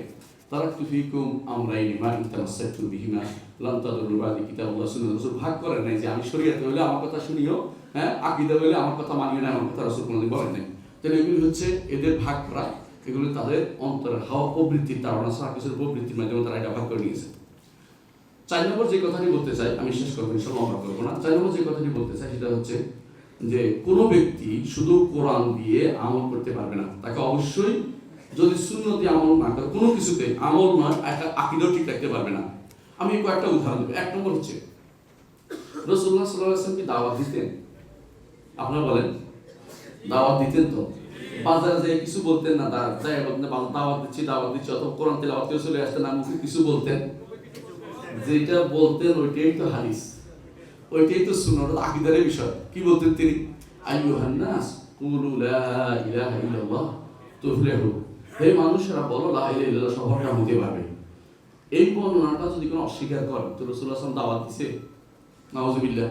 তারাকতু ফীকুম আমরাইনি মা ইন তামাসসাকতু বিহিমা লান তাদুরু বাদি কিতাবুল্লাহ সুন্নাহ। রাসূল ভাগ করেন নাই যে আমি শরীয়তে হইলে আমার কথা শুনিও, হ্যাঁ, আকীদা হইলে আমার কথা মানিও না, আমার কথা রাসূল কোনদিন বলেন নাই। তাহলে এগুলি হচ্ছে এদের ভাগ করা, এগুলি তাদের অন্তরের হাওয়া প্রবৃত্তির ধারণা ছাড়া কিছুর প্রবৃত্তির মাধ্যমে তারা এটা ভাগ করে নিয়েছে। 4 নম্বর যে কথাটি বলতে চাই, আমি শেষ করবো, ইনশাআল্লাহ লম্বা করবো না। 4 নম্বর যে কথাটি বলতে চাই সেটা হচ্ছে যে কোনো ব্যক্তি শুধু কোরআন দিয়ে আমল করতে পারবে না, তাকে অবশ্যই যদি সুন্নতি আমল না করে কোনো কিছুতে আমল নয়, একটা আকীদাও ঠিক রাখতে পারবে না। আমি কয়েকটা উদাহরণ দেব। 1 নম্বর হচ্ছে রাসূলুল্লাহ সাল্লাল্লাহু আলাইহি ওয়াসাল্লাম কি দাওয়াত দিতেন? আপনারা বলেন, দাওয়াত দিতেন তো? বাজারে যে কিছু বলতেন না, দাওয়াত দিচ্ছি অথবা কোরআন তেলাওয়াত করে চলে আসতেন, না মুখে কিছু বলতেন, যেটা বলতেন ওইটাই তো হাদিস, ওইটাই তো সুন্নাহ, আকীদার বিষয়। কি বলতেন তিনি? আইয়ুহান নাস কুলু লা ইলাহা ইল্লাল্লাহ তুফলিহু, হে মানুষেরা বলো লা ইলাহা ইল্লাল্লাহ, সফলকাম হতে পারবে। এই বর্ণনাটা যদি কোনো অস্বীকার করে তো রাসূলুল্লাহ সাল্লাল্লাহু আলাইহি ওয়াসাল্লাম দাওয়াত দিছে? নাউযুবিল্লাহ।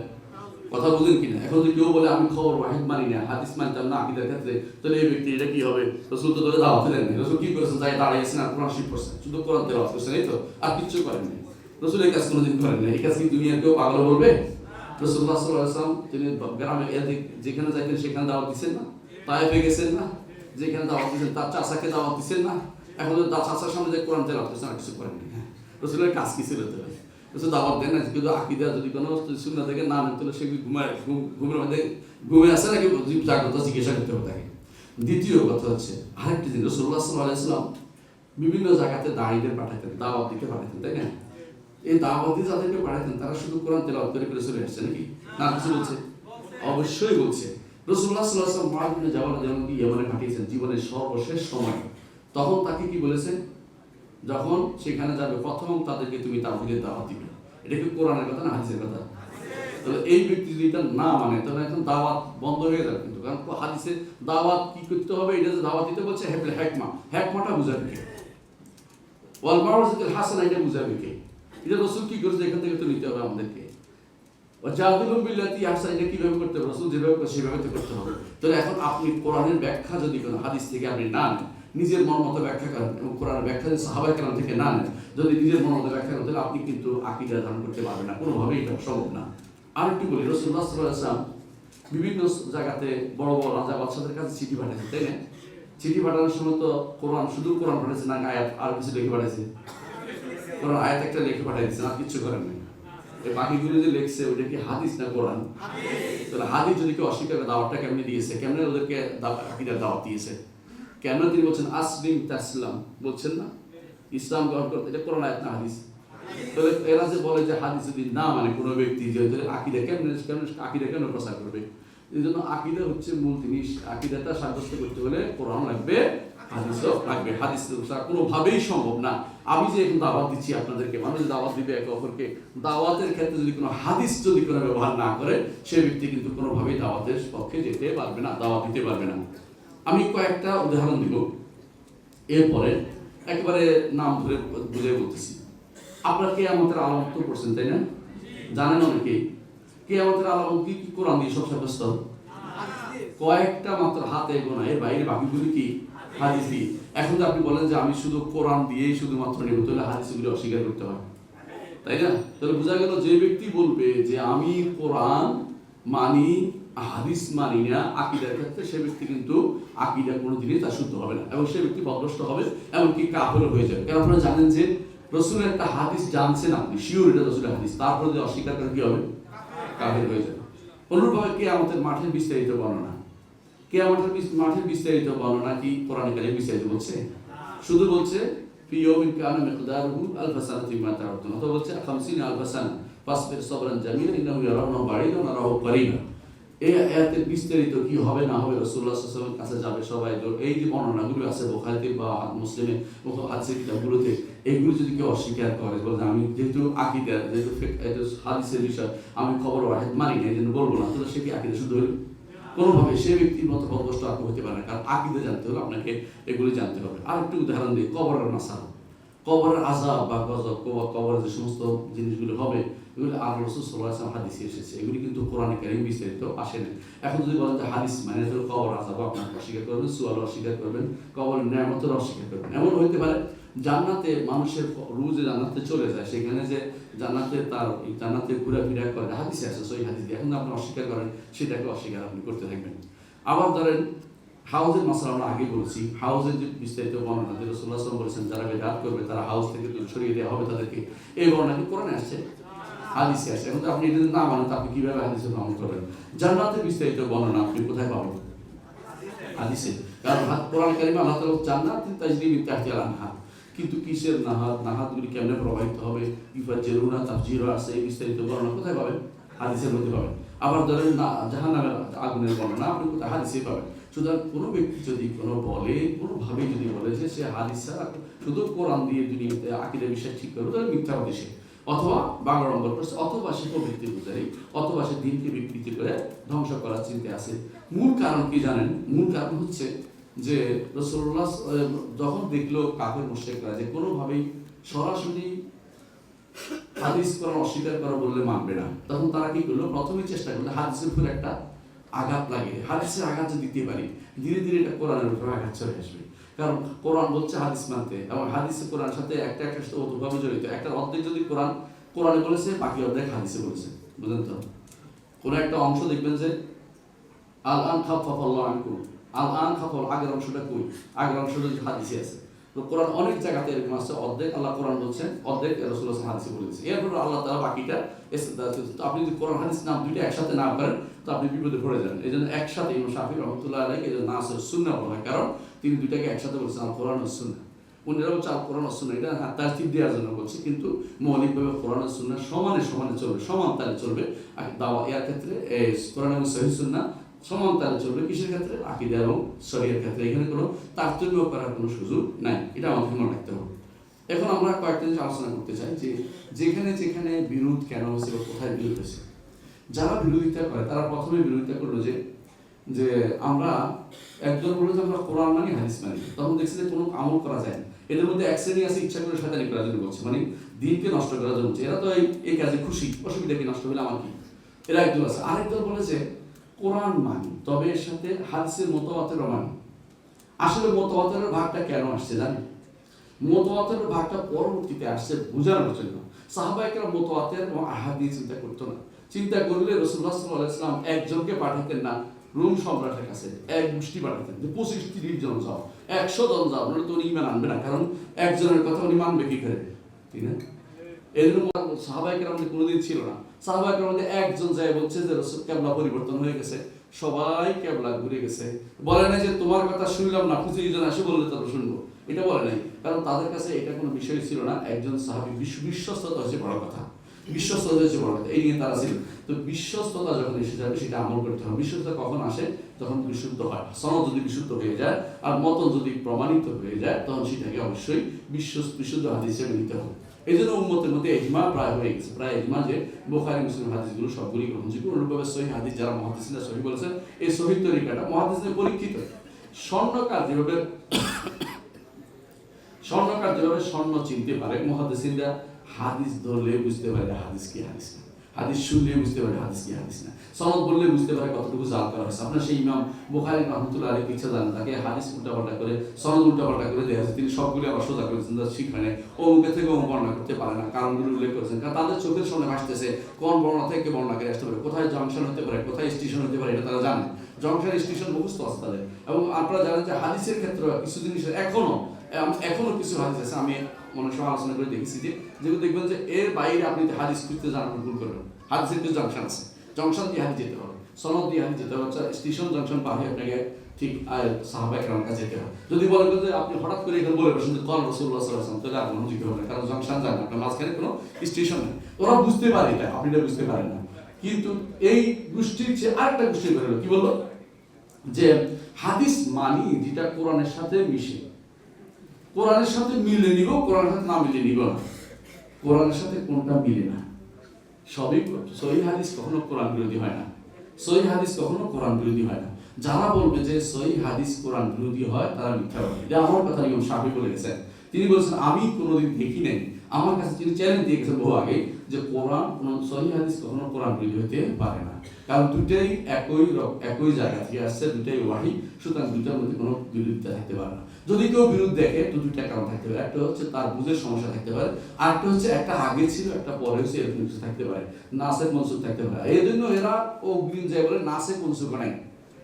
কথা বুঝেন কিনা? এখন যদি কেউ বলে আমি খবর ওয়াহিদ মানি না, হাদিস মানতাম না আকীদার ক্ষেত্রে, তাহলে এই ব্যক্তি এটা কি হবে? রাসূল তো ধরে দাওয়াত দেন নাই। রাসূল কি করেছেন? যাই দাঁড়িয়েছেন আর কোরআন শিফট করছেন, শুধু কোরআন তেলাওয়াত করছেন, এই তো, আর কিচ্ছু করেন নাই। রাসূল এই কাজ কোনোদিন করেন নাই। এই কাজ কি দুনিয়ার কেউ পাগল বলবে? রাসূলুল্লাহ সাল্লাল্লাহু আলাইহি ওয়াসাল্লাম তিনি গ্রামে যেখানে যাইতেন সেখানে দাওয়াত দিচ্ছেন না? তায়েফে গেছেন না? যেখানে দাওয়াত দিচ্ছেন তার চাচাকে দাওয়াত দিচ্ছেন না? এখন তার চাচার সামনে যে কোরআন তেলাওয়াত করছেন, আর কিছু করেন নাই। রাসূলের কাজ কি ছিল? তো দাওয়াত দেন না, কিন্তু আকীদা যদি কোনো সুন্নাহ থেকে না নেন তাহলে সে ঘুমের মধ্যে ঘুমে আসে নাকি জাগ্রত, জিজ্ঞাসা করতে হবে তাকে। দ্বিতীয় কথা হচ্ছে আরেকটি জিনিস, রাসূলুল্লাহ সাল্লাল্লাহু আলাইহি ওয়াসাল্লাম বিভিন্ন জায়গাতে দাঈদের পাঠাতেন, দাওয়াত দিতে পাঠাতেন, তাই না? এই দাওয়াতি যাদেরকে পাঠাতেন তারা শুধু কোরআন তেলাওয়াত করে চলে আসছে নাকি? না, কিছু বলছে? অবশ্যই বলছে। রাসূলুল্লাহ সাল্লাল্লাহু আলাইহি ওয়াসাল্লাম মুআয বিন জাবাল যেমন কি ইয়ামানে পাঠিয়েছেন জীবনের সর্বশেষ সময়, তখন তাকে কি বলেছেন? যখন সেখানে যাবে প্রথম তাদেরকে তুমি তাওহীদের দাওয়াত দিবে। এটা কি কোরআনের কথা না হাদিসের কথা? তাহলে এই ব্যক্তি যদি এটা না মানে তাহলে এখন দাওয়াত বন্ধ হয়ে যাবে। কিন্তু কারণ হাদিসে দাওয়াত কি করতে হবে, এটা যে দাওয়াত দিতে বলছে হেকমাটা বুঝাবে কে? ওয়াল মাউইজাতুল হাসানা, এটা বুঝাবে কে? এটা রাসূল কি করেছে, এখান থেকে তো নিতে হবে আমাদেরকে। ওয়াজাদিলুম বিল্লাতি আহসান, এটা কিভাবে করতে হবে? রাসূল যেভাবে সেভাবে তো করতে হবে। তাহলে এখন আপনি কোরআনের ব্যাখ্যা যদি কোনো হাদিস থেকে আপনি না নেন, নিজের মন মতো ব্যাখ্যা করেন এবং কোরআনের ব্যাখ্যা যদি সাহাবায়ে কেরাম থেকে না নেন, যদি নিজের মন মতো ব্যাখ্যা করেন, তাহলে আপনি কিন্তু আকীদা ধারণ করতে পারবেন না, কোনোভাবেই এটা সম্ভব না। আরেকটু বলি, রাসূলুল্লাহ সাল্লাল্লাহু আলাইহি ওয়াসাল্লাম বিভিন্ন জায়গাতে বড় বড় রাজা বাদশাদের কাছে চিঠি পাঠাইছে, তাই না? চিঠি পাঠানোর সময় তো শুধু কোরআন পাঠাইছে না, আয়াত আর কিছু লিখে পাঠাইছে? কোরআন আয়াত একটা লিখে পাঠাইছে, আর কিছু করেন নাই। এই বাকিগুলো যে লিখছে ওইটা কি হাদিস না কোরআন? তাহলে হাদিস যদি কেউ অস্বীকার করে, দাওয়াতটা কেমনে দিয়েছে, কেমনে ওদেরকে আকীদার দাওয়াত দিয়েছে? কেন তিনি বলছেন আসলিম তাসলাম, বলছেন না ইসলাম গ্রহণ করতে? এটা কোরআন আয়াত না হাদিস? তাহলে এরা যে বলে যে হাদিস যদি না মানে কোনো ব্যক্তি, যে আকীদা কেন প্রচার করবে? এই জন্য আকীদা হচ্ছে মূল জিনিস। আকীদাটা সাব্যস্ত করতে হলে কোরআন লাগবে, হাদিসও লাগবে। হাদিস ছাড়া কোনোভাবেই সম্ভব না। আমি যে এখন দাওয়াত দিচ্ছি আপনাদেরকে, মানুষ দাওয়াত দিবে একে অপরকে, দাওয়াতের ক্ষেত্রে যদি কোনো হাদিস যদি কোনো ব্যবহার না করে, সে ব্যক্তি কিন্তু কোনোভাবেই দাওয়াতের পক্ষে যেতে পারবে না, দাওয়াত দিতে পারবে না। আমি কয়েকটা উদাহরণ দিব, এরপরে একেবারে নাম ধরে বুঝে বলতেছি। আপনারা কিয়ামতের আলামত তো পড়ছেন, তাই না? জানেন অনেকেই কিয়ামতের আলামত কি? কোরআন দিয়ে সব সাব্যস্ত। কয়েকটা মাত্র হাতে গোনা, এর বাইরে বাকিগুলি কি হাদিসই। এখন তো আপনি বলেন যে আমি শুধু কোরআন দিয়েই শুধুমাত্র নেব, তাহলে হাদিসগুলি অস্বীকার করতে হয়, তাই না? তাহলে বোঝা গেল যে ব্যক্তি বলবে যে আমি কোরআন মানি হাদিস মানি না আকীদার ক্ষেত্রে, সে ব্যক্তি কিন্তু আকীদা কোনোদিনই তার শুদ্ধ হবে না, এবং সে ব্যক্তি পথভ্রষ্ট হবে, এমনকি কাফের হয়ে যাবে। কারণ আপনারা জানেন যে রসুলের একটা হাদিস জানছেন আপনি, শিওর এটা রসুলের হাদিস, তারপরে যদি অস্বীকার করে কি হবে? কাফের হয়ে যাবে। অনুরূপভাবে কিয়ামতের মাঠের বিস্তারিত বর্ণনা, কিয়ামতের মাঠের বিস্তারিত বর্ণনা কি কোরআনে কারিমে বিস্তারিত বলছে? শুধু বলছে ফি ইয়াউমিন কানা মিকদারুহু আলফা সানাতিন মিম্মা তা'উদ্দুন, অথবা বলছে 50 আলফা সানা ফাসবির সাবরান জামিলা ইন্নাহু ইয়ারাউনাহু বাঈদান ওয়া নারাহু করিবা। এই আয়াতের বিস্তারিত কি হবে না হবে, রাসূলুল্লাহ সাল্লাল্লাহু আলাইহি ওয়াসাল্লামের কাছে যাবে সবাই, এই যে বর্ণনাগুলো আছে বুখারীতে বা মুসলিমে বা হাদিসের কিতাবগুলোতে, এইগুলো যদি কেউ অস্বীকার করে, বলে আমি যেহেতু আকীদা, যেহেতু হাদিসের বিষয় আমি খবর ওয়াহিদ মানি না, এই জন্য বলবো না, তাহলে সে কি আকীদা শুদ্ধ হইল? কোনোভাবে সে ব্যক্তির মতো পথভ্রষ্ট আর হতে পারে না। কারণ আকীদা জানতে হলে আপনাকে এগুলি জানতে হবে। আরেকটু উদাহরণ দিই, কবরের মাসালা, কবরের আযাব বা গজব, কবরের যে সমস্ত জিনিসগুলো হবে, এগুলি আল্লাহ রাসূল সাল্লাল্লাহু আলাইহি ওয়াসাল্লাম হাদিসে এসেছে, এগুলি কিন্তু কোরআনে কারিমে বিস্তারিত আসে না। এখন যদি বলেন যে হাদিস মানে তো কবর আযাব আপনাকে অস্বীকার করবেন, সুয়াল অস্বীকার করবেন, কবরের নিয়ামতের অস্বীকার করবেন। এমন হইতে পারে জান্নাতে মানুষের রোজ জান্নাতে চলে যায়, সেখানে যে জান্নাতে তার জান্নাতে ঘোরাফেরা করে, হাদিসে আছে, সহিহ হাদিস। এখন আপনি অস্বীকার করেন, সেটাকে অস্বীকার আপনি করতে থাকবেন। আবার ধরেন হাউজের মাসলা, আমরা আগে বলেছি, হাউজের যে বিস্তারিত বর্ণনা যে রাসূলুল্লাহ সাল্লাল্লাহু আলাইহি ওয়াসাল্লাম বলেছেন যারা বেদাত করবে তারা হাউজ থেকে সরিয়ে দেওয়া হবে তাদেরকে, এই বর্ণনা কি কোরআনে আসছে? হাদিসে আসছে। এখন তো আপনি যদি না মানেন, আপনি কিভাবে হাদিসে প্রমাণ করবেন? জান্নাতের বিস্তারিত বর্ণনা আপনি কোথায় পাবেন? হাদিসে। কারণ কোরআন কারিমে আল্লাহ তাআলা জান্নাতিন তাজরি মিন তাহতিহাল আনহার, কিন্তু কিসের নাহার, নাহারগুলি কেমনে প্রবাহিত হবে, ইউফাজ্জিরুনা তাফজিরা আছে, এই বিস্তারিত বর্ণনা কোথায় পাবেন? হাদিসের মধ্যে পাবেন। আবার ধরেন না জাহান্নামের আগুনের বর্ণনা আপনি কোথায়? হাদিসে পাবেন। সুতরাং কোনো ব্যক্তি যদি কোনোভাবে যদি বলে যে সে হাদিস ছাড়া শুধু কোরআন দিয়ে দুনিয়াতে আকীদা বিষয় ঠিক করবে, তাহলে মিথ্যাবাদী সে, অথবা বাংলা নম্বর করছে, অথবা সে প্রবৃত্তি পূজারী, অথবা সে দিনকে বিকৃতি করে ধ্বংস করার চিন্তা আছে। মূল কারণ কি জানেন? মূল কারণ হচ্ছে যে রাসূলুল্লাহ যখন দেখলো কাফের মুশরিকরা যে কোনোভাবেই সরাসরি হাদিস কোরআন অস্বীকার করা বললে মানবে না, তখন তারা কি করলো? প্রথমেই চেষ্টা করলো হাদিসের উপর একটা আঘাত লাগিয়ে, হাদিসের আঘাত যদি দিতে পারি, ধীরে ধীরে এটা কোরআনের উপর আঘাত চলে আসবে। কারণ কোরআন বলছে হাদিস মানতে, এবং হাদিসে কোরআনের সাথে একটা সাথে ওতভাবে জড়িত। একটা অর্ধেক যদি কোরআনে বলেছে, বাকি অর্ধেক হাদিসে বলেছে, বুঝলেন তো? কোনো একটা অংশ দেখবেন যে আল আন খাফফাল্লাহু আনকুম, আল আন খাফল, আগের অংশটা কই? আগের অংশটা যদি হাদিসে আছে। তো কোরআন অনেক জায়গাতে এরকম আছে, অর্ধেক আল্লাহ কোরআন বলছেন, অর্ধেক রাসূলুল্লাহ হাদিসে বলেছে। এরপর আল্লাহ তাআলা বাকিটা আপনি যদি কোরআন হাদিস নাম দুইটা একসাথে না করেন, তো আপনি বিপদে পড়ে যান। এই জন্য একসাথে ইমাম শাফিঈ রাহমাতুল্লাহ আলাইহি এই জন্য নাসের সুন্নাহ বলা হয়, কারণ তিনি দুইটাকে একসাথে বলছেন, আল কোরআন ও সুন্নাহ। উনিরা বলছে আল কোরআন ও সুন্নাহ, এটা তারতিব দেওয়ার জন্য বলছে, কিন্তু মৌলিকভাবে কোরআন ও সুন্নাহ সমানে সমানে চলবে, সমান তালে চলবে। দাওয়া এর ক্ষেত্রে কোরআন এবং সহিহ সুন্নাহ সমান তালে চলবে। কিসের ক্ষেত্রে? আকীদা এবং শরীয়তের ক্ষেত্রে। এখানে কোনো তারতম্য করার কোনো সুযোগ নাই, এটা আমাদের মনে রাখতে হবে। এখন আমরা কয়েকটা জিনিস আলোচনা করতে চাই যে যেখানে যেখানে বিরোধ কেন হচ্ছে বা কোথায় বিরোধ হয়েছে। যারা বিরোধিতা করে তারা প্রথমে বিরোধিতা করলো যে আমরা একজন বললো যে আমরা কোরআন মানি হাদিস মানি, তখন দেখছি যে কোনো আমল করা যায় না। এদের মধ্যে এক শ্রেণী আছে ইচ্ছা করে শয়তানি করার জন্য বলছে, মানে দিনকে নষ্ট করার জন্য। এরা তো এই কাজে খুশি, অসুবিধা কি, নষ্ট হলে আমার কি? এরা একদল আছে। আরেকদল বলেছে কোরআন মানি, তবে এর সাথে হাদিসের মতবাতেরও মানি। আসলে মতবাতের ভাগটা কেন আসছে জানেন? মতবাতের ভাগটা পরবর্তীতে আসছে বোঝানোর জন্য। সাহাবায়ে কেরাম মতবাতের এবং আহাদ নিয়ে চিন্তা করতো না। চিন্তা করলে রাসূলুল্লাহ সাল্লাল্লাহু আলাইহি ওয়াসাল্লাম একজনকে পাঠাতেন না রোম সম্রাটের কাছে, এক গোষ্ঠী পাঠাতেন যে 25-30 জন যাও, 100 জন যাও, বলে তো উনি ঈমান আনবে না, কারণ একজনের কথা উনি মানবে কি করে, ঠিক না? এই জন্য সাহাবায়ে কেরাম কোনোদিন ছিল না। সাহাবায়ে কেরাম একজন যায় বলছে যে রাসূল কিবলা পরিবর্তন হয়ে গেছে, সবাই কিবলা ঘুরে গেছে। বলে না যে তোমার কথা শুনলাম না, 25 জন আসে বললে তারপর শুনবো, এটা বলে নাই। কারণ তাদের কাছে এটা কোনো বিষয় ছিল না। একজন সাহাবী বিশ্বস্ততা হচ্ছে বড় কথা, বিশ্বস্ততা হচ্ছে বড় কথা, এই নিয়ে তারা ছিল। তো বিশ্বস্ততা যখন এসে যাবে সেটা আমল করতে হবে। বিশ্বস্ততা কখন আসে? যখন বিশুদ্ধ হয়। সনদ যদি বিশুদ্ধ হয়ে যায় আর মতন যদি প্রমাণিত হয়ে যায়, তখন সেটাকে অবশ্যই বিশুদ্ধ হাদিস হিসেবে নিতে হবে। এই জন্য উম্মতের মধ্যে ইজমা প্রায় হয়ে গেছে, প্রায় ইজমা যে বুখারী মুসলিম হাদিসগুলো সবগুলি গ্রহণযোগ্য। অনুরূপভাবে সহিহ হাদিস যারা মুহাদ্দিসিনরা সহিহ বলেছেন, এই সহিহ তরিকাটা মুহাদ্দিসদের পরীক্ষিত। স্বর্ণকার যেভাবে স্বর্ণ চিনতে পারে, মুহাদ্দিসিনরা হাদিস ধরলে বুঝতে পারে হাদিস কি হাদিস না। হাদিস শুনলে বুঝতে পারে হাদিস কি হাদিস না, সনদ বললে বুঝতে পারে কতটুকু জাল করা হয়েছে। আপনার সেই ইমাম বুখারী রাহমাতুল্লাহ আলাইহি ইচ্ছা জানেন, তাকে হাদিস উল্টাপাল্টা করে সনদ উল্টাপাল্টা করে দেওয়া হয়েছে, তিনি সবগুলো আবার সোজা করেছেন, তার শিখানে ও মুখে থেকে বর্ণনা করতে পারে না, কারণগুলো উল্লেখ করেছেন, কারণ তাদের চোখের সামনে ভাসতেছে কোন বর্ণনা থেকে বর্ণনা করে আসতে পারে, কোথায় জংশন হতে পারে, কোথায় স্টেশন হতে পারে, এটা তারা জানে। জংশন স্টেশন মুখস্থ আছে তাদের। এবং আপনারা জানেন যে হাদিসের ক্ষেত্রে কিছু জিনিস এখনো কিছু হাদিস আছে, আমি মনে সময় আলোচনা করে দেখেছি যে যেগুলো দেখবেন যে এর বাইরে আপনি হাদিস খুঁজতে যান, আপনি ভুল করবেন। হাদিসের কিছু জংশন আছে, জংশন দিয়ে হাদিস যেতে হবে, সনদ দিয়ে হাদিস যেতে হবে, স্টেশন জংশন পার হয়ে আপনাকে ঠিক সাহাবা একরামের কাছে যেতে হবে। যদি বলেন যে আপনি হঠাৎ করে এখানে বলে বসেন যে কল রাসূলুল্লাহ সাল্লাল্লাহু আলাইহি ওয়াসাল্লাম, তাহলে আর মনোযোগী হবে না, কারণ জংশন জানেন আপনার মাঝখানে কোনো স্টেশন নেই। ওরা বুঝতে পারে এটা, আপনি এটা বুঝতে পারেন না। কিন্তু এই গোষ্ঠীর চেয়ে আরেকটা গোষ্ঠী বের হলো, কি বললো যে হাদিস মানি যেটা কোরআনের সাথে মিশে, কোরআনের সাথে মিলে নিব, কোরআনের সাথে না মিলে নিব না। কোরআনের সাথে কোনটা মিলে না, সবই সহিহ হাদিস কখনো কোরআন বিরোধী হয় না, সহিহ হাদিস কখনো কোরআন বিরোধী হয় না। যারা বলবে যে সহিহ হাদিস কোরআন বিরোধী হয় তারা মিথ্যা বলে। এটা আমার কথা ইমাম শাফি বলে গেছেন, তিনি বলেছেন আমি কোনোদিন দেখি নাই, আমার কাছে তিনি চ্যালেঞ্জ দিয়ে গেছেন বহু আগে, যে কোরআন কোন সহিহ হাদিস কখনো কোরআন বিরোধী হতে পারে না, কারণ দুটাই একই জায়গা থেকে আসছে, দুটাই ওয়াহি, সুতরাং দুটার মধ্যে কোনো বিরোধিতা থাকতে পারে না। যদি কেউ বিরোধ দেখে তো দুইটা কারণ থাকতে পারে, একটা হচ্ছে তার বুঝের সমস্যা থাকতে পারে, আর একটা হচ্ছে একটা আগে ছিল একটা পরে হচ্ছে, এরকম কিছু থাকতে পারে, নাসেখ মনসুখ থাকতে পারে। এই জন্য এরা অগ্রিম যায় বলে নাসেখ মনসুখ নাই,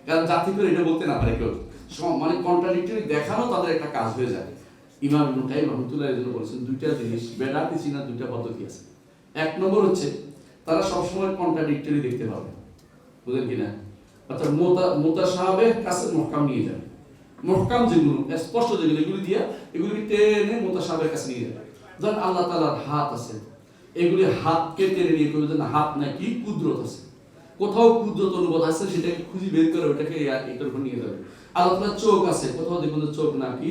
কারণ জাতি করে এটা বলতে না পারে কেউ, মানে কন্ট্রাডিক্টরি দেখানো তাদের একটা কাজ হয়ে যায়। ইমাম ইবনে কাইয়িম রাহমাতুল্লাহ আলাইহি বলেছেন দুইটা জিনিস বেদাতি চিনার দুইটা পদ্ধতি আছে। এক নম্বর হচ্ছে তারা সবসময় কন্ট্রাডিক্টরি দেখতে পাবে, বুঝলেন কিনা, অর্থাৎ মুতাশাবিহ কাছে মুহকাম নিয়ে যাবে, মুহকাম যেগুলো স্পষ্ট যেগুলো এগুলি দিয়া এগুলি টেনে মুতাশাবিহের কাছে নিয়ে যাবে। যেমন আল্লাহ তাআলার হাত আছে, এগুলি হাতকে টেনে নিয়ে করবে যেন হাত নাকি কুদরত আছে, কোথাও কুদরত অনুবাদ আছে সেটাকে খুঁজে বের করে ওটাকে এটার উপর নিয়ে যাবে। আল্লাহ তাআলার চোখ আছে, কোথাও দেখবেন চোখ নাকি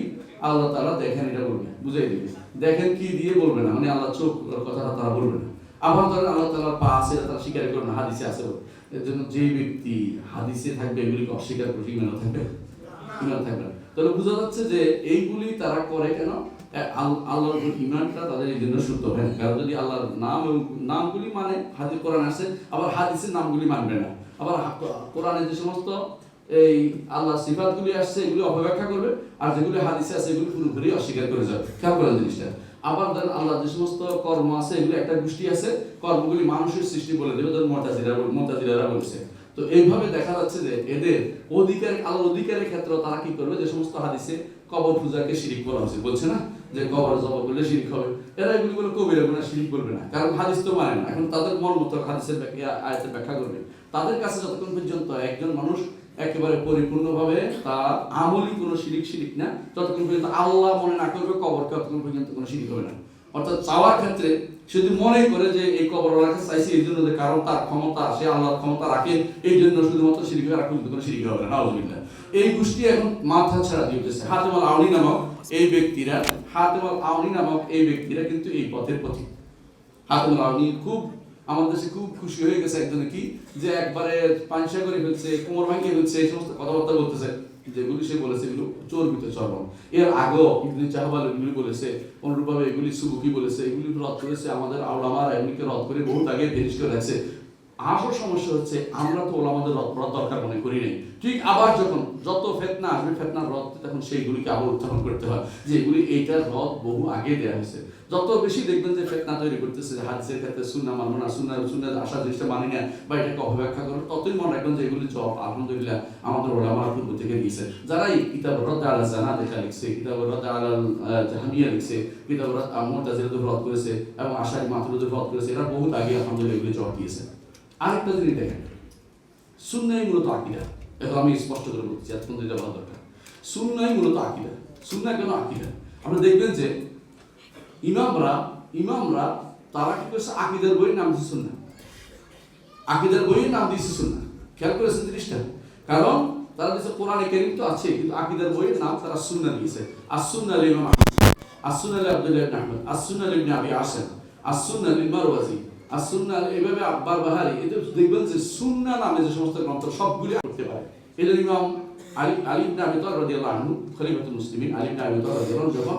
আল্লাহ তাআলা দেখেন এটা বলবে, বুঝাই দিবে, দেখেন কি দিয়ে বলবে না, মানে আল্লাহ চোখ কথাটা তারা বলবে না। আবার ধরেন আল্লাহ তাআলার পা আছে, তারা স্বীকার করবে না, হাদিসে আছে। এর জন্য যে ব্যক্তি হাদিসে থাকবে এগুলিকে অস্বীকার করবে, ইমান থাকবে, ইমান থাকবে না। তাহলে বোঝা যাচ্ছে যে এইগুলি তারা করে কেন, আল্লাহর উপর ইমানটা তাদের এই জন্য শুদ্ধ হয় না। কারণ যদি আল্লাহর নাম এবং নামগুলি মানে হাদিস কোরআন আছে, আবার হাদিসের নামগুলি মানবে না, আবার কোরআনে যে সমস্ত এই আল্লাহ সিফাতগুলি আসছে এগুলি অপব্যাখ্যা করবে, আর যেগুলি হাদিসে আছে এগুলি পুরোপুরি অস্বীকার করে যাবে। খেয়াল করেন জিনিসটা। আবার ধরেন আল্লাহ যে সমস্ত কর্ম আছে এগুলি একটা গোষ্ঠী আছে, কর্মগুলি মানুষের সৃষ্টি বলে দেবে, ধরেন মুতাজিলারা বলছে। তো এইভাবে দেখা যাচ্ছে যে এদের অধিকার, আল্লাহর অধিকারের ক্ষেত্রে তারা কি করবে, যে সমস্ত হাদিসে কবর পূজাকে শিরিক করা হয়েছে, বলছে না যে কবর জবাব করলে শিরিক হবে, এরা এগুলি বলে কবিরা গুনাহ শিরিক বলবে না, কারণ হাদিস তো মানে না। এখন তাদের মন মতো হাদিসের আয়াতের ব্যাখ্যা করবে। তাদের কাছে যতক্ষণ পর্যন্ত একজন মানুষ একেবারে পরিপূর্ণভাবে তার আমলি কোনো শিরিক না, ততক্ষণ পর্যন্ত আল্লাহ মনে না করবে কবরকে, ততক্ষণ পর্যন্ত কোনো শিরিক হবে না। অর্থাৎ চাওয়ার ক্ষেত্রে সে যদি মনে করে যে এই কবর রাখতে চাইছে এই জন্য, যে কারণ তার ক্ষমতা, সে আল্লাহর ক্ষমতা রাখে এই জন্য শুধুমাত্র শিরিক হবে, আর কোনো শিরিক হবে না, নাউযুবিল্লাহ। এই গোষ্ঠী এখন মাথা ছাড়া দিয়ে উঠেছে। হাতেম আল আউনি নামক এই ব্যক্তিরা কিন্তু এই পথের পথিক। হাতেম আল আউনি খুব আমাদের দেশে খুব খুশি হয়ে গেছে একজনে, কি যে একবারে পাঞ্চা করে ফেলছে, কোমর ভাঙিয়ে ফেলছে, এই সমস্ত কথাবার্তা বলতেছে, যেগুলি সে বলেছে এগুলো চর্বিত চরম। এর আগেও ইবনে চাহবাল এগুলি বলেছে, অনুরূপভাবে এগুলি সুবুকি বলেছে, এগুলি রদ করেছে আমাদের আউলামারা, এগুলিকে রদ করে বহুত আগে ফিনিশ করে রাখছে। আসল সমস্যা হচ্ছে আমরা তো ওলামাদের রদ দরকার মনে করি নাই। ঠিক আবার যখন যত ফেতনা আসবে, ফেতনার রদ তখন সেইগুলিকে আবার উত্থাপন করতে হয়, যে এগুলি এইটার রদ বহু আগে দেওয়া হয়েছে। যত বেশি দেখবেন যে ফেতনা তৈরি করতেছে, যে হাদিসের ক্ষেত্রে সুন্নাহ মানব না, সুন্নাহ আশা জিনিসটা মানি না বা এটাকে অপব্যাখ্যা করো, ততই মনে রাখবেন যে এগুলি জব আলহামদুলিল্লাহ আমাদের ওলামারা পূর্ব থেকে দিয়েছে। যারা এই কিতাব রদ আলা জানাদিকা লিখছে, কিতাব রদ আলা জাহমিয়া লিখছে, কিতাব রদ মুতাজিলাদের রদ করেছে এবং আশারি মাতুরিদের রদ করেছে, এরা বহুত আগে আলহামদুলিল্লাহ এগুলি জব দিয়েছে। আরেকটা জিনিস দেখেন, সুন্নাহই মূলত আকীদা। এখন আমি স্পষ্ট করে বলছি, এতক্ষণ যেটা বলা দরকার, সুন্নাহই মূলত আকীদা। সুন্নাহ কেন আকীদা? আপনারা দেখবেন যে ইমামরা তারা কি করেছে, আকীদার বইয়ের নাম দিয়েছে সুন্নাহ, আকীদার বইয়ের নাম দিয়েছে সুন্নাহ। খেয়াল করেছেন জিনিসটা? কারণ তারা দিয়েছে কোরআনে কারীম তো আছে, কিন্তু আকীদার বইয়ের নাম তারা সুন্নাহ দিয়েছে। as-সুন্নাহ লিল ইমাম আহমদ, as-সুন্নাহ লিল আব্দুল্লাহ ইবনে আহমদ, as-সুন্নাহ লিল ইবনে আবি আসিম, as-সুন্নাহ লিল মারওয়াজি, as-সুন্নাহ এভাবে আব্বার বাহারি, এদের দেখবেন যে সুন্নাহ নামে যে সমস্ত গ্রন্থ সবগুলি করতে পারে। এদের ইমাম আলী ইবনে আবি তালিব রাদিয়াল্লাহু আনহু, খলিফাতুল মুসলিমিন আলী ইবনে আবি তালিব রাদিয়াল্লাহু আনহু যখন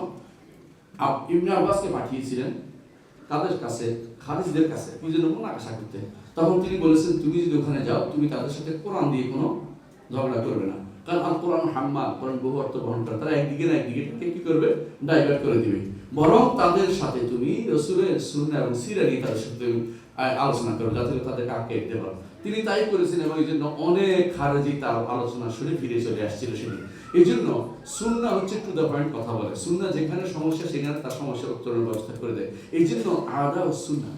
ইবনে আব্বাসকে পাঠিয়েছিলেন তাদের কাছে হাদিসদের কাছে ওই জন্য মোনাকাশা করতে। তখন তিনি বলেছেন তুমি যদি ওখানে যাও তুমি তাদের সাথে কোরআন দিয়ে কোনো ঝগড়া করবে না, কারণ আল কোরআন হাম্মা, কোরআন বহু অর্থ বহন করে, তারা একদিকে না একদিকে কি করবে, ডাইভার্ট করে দিবে। বরং তাদের সাথে তুমি রাসূলের সুন্নাহ এবং সিরা নিয়ে তাদের সাথে আলোচনা করো, যাতে তাদেরকে আটকে দিতে পারো। তিনি তাই করেছেন এবং এই জন্য অনেক খারেজি তার আলোচনা শুনে ফিরে চলে আসছিল সেদিন। এই জন্য সুন্নাহ হচ্ছে টু দ্য পয়েন্ট কথা বলে, সুন্নাহ যেখানে সমস্যা সেখানে তার সমস্যার উত্তরের ব্যবস্থা করে দেয়। এই জন্য আদা ও সুন্নাহ,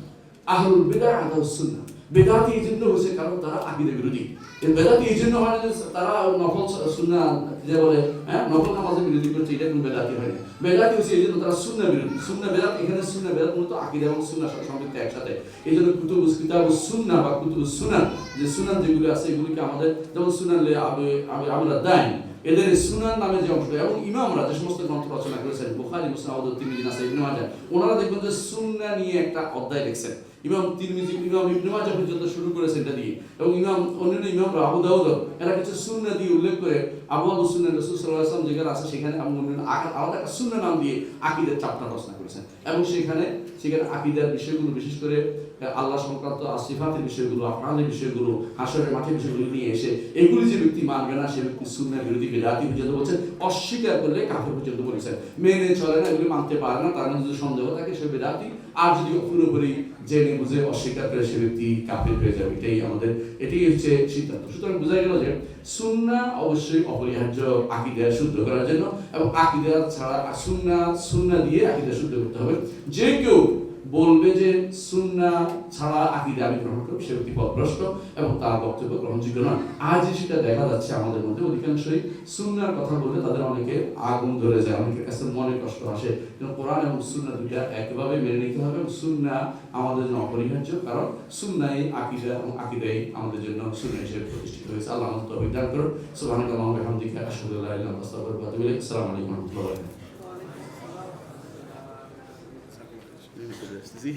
আহলুল বিদআহ আদা ও সুন্নাহ। বেদাতি এই জন্য হচ্ছে কারণ তারা আকীদা বিরোধী। বেদাতি এই জন্য হয় যে তারা নফল সুন্নাহ যে বলে, নফল নামাজের বিরোধী করছে, এটা কোনো বেদাতি হয় না। বেদাতি হচ্ছে এই জন্য তারা সুন্নাহ বিরোধী। সুন্নাহ বেদাত, এখানে সুন্নাহ বেদাত মূলত আকীদা এবং সুন্নাহর সাথে সম্পৃক্ত একসাথে। এই জন্য কিতাবুস সুন্নাহ বা কুতুবুস সুনান, যে সুনান যেগুলো আছে এগুলিকে আমাদের, যেমন সুনান আবুল দাইন, এদের সুনান নামে যে অংশ, এবং ইমামরা যে সমস্ত গ্রন্থ রচনা করেছেন, বুখারী, মুসলিম, আবু দাউদ, তিরমিজি, নাসাঈ, ইবনে মাজাহ, ওনারা দেখবেন যে সুন্নাহ নিয়ে একটা অধ্যায় লিখছেন। ইমাম তিরমিজি, ইমাম ইবনে মাজাহ পর্যন্ত শুরু করেছেন এটা দিয়ে, এবং অন্যান্য ইমামরা আবু দাউদ এরা কিছু সুন্নাহ দিয়ে উল্লেখ করে আবওয়াবুস সুন্নাহ, রাসূল সাল্লাল্লাহু আলাইহি ওয়াসাল্লাম যেখানে আছে সেখানে আলাদা একটা সুন্নাহ নাম দিয়ে আকীদার চ্যাপ্টার রচনা করেছেন। এবং সেখানে আকীদার বিষয়গুলো, বিশেষ করে আল্লাহ সংক্রান্ত সিফাতের বিষয়গুলো, আফআলের বিষয়গুলো, হাশরের মাঠের বিষয়গুলো নিয়ে এসে এগুলি যে ব্যক্তি মানবে না সে ব্যক্তি সুন্নাহ বিরোধী, বেদাতি পর্যন্ত বলছেন, অস্বীকার করলে কাফের পর্যন্ত বলেছেন, মেনে চলে না, এগুলি মানতে পারে না, তার মধ্যে যদি সন্দেহ থাকে সে বেদাতি। আর যদি পুরোপুরি জেনে বুঝে অস্বীকার করে সে ব্যক্তি কাফের হয়ে যাবে। এটাই হচ্ছে সিদ্ধান্ত। সুতরাং বোঝা গেল যে সুন্নাহ অবশ্যই অপরিহার্য আকীদা শুদ্ধ করার জন্য, এবং আকীদা ছাড়া সুন্নাহ দিয়ে আকীদা শুদ্ধ করতে হবে। যে কেউ বলবে যে সুন্নাহ ছাড়া আকীদা আমি গ্রহণ করব, সে ব্যক্তি পথভ্রষ্ট এবং তার বক্তব্য গ্রহণযোগ্য নয়। আজ সেটা দেখা যাচ্ছে আমাদের মধ্যে, অধিকাংশই সুন্নাহর কথা বললে তাদের অনেকে আগুন ধরে যায়, অনেকের কাছে মনে কষ্ট আসে। কোরআন এবং সুন্নাহ দুইটা একভাবে মেনে নিতে হবে, এবং সুন্নাহ আমাদের জন্য অপরিহার্য, কারণ সুন্নাহই আকীদা এবং আকীদাই আমাদের জন্য সুন্নাহ হিসেবে প্রতিষ্ঠিত হয়েছে। আল্লাহ আমাদের তৌফিক দান করুন। সুবহানাল্লাহি ওয়া বিহামদিহি, আশহাদু আল্লা ইলাহা ইল্লাল্লাহ, আস্তাগফিরুকা ওয়া আতুবু ইলাইক। আসসালামু আলাইকুম ওয়া রাহমাতুল্লাহি ওয়া বারাকাতুহু। Sí,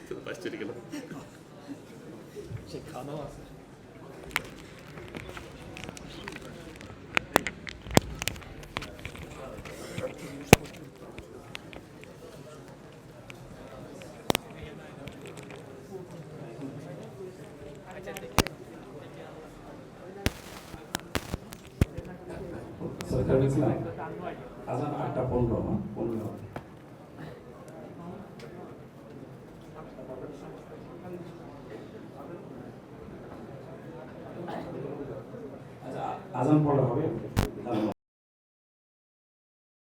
se lo pasó que no. Se calma. Sorry, azan 8:15. আজান পড়া হবে।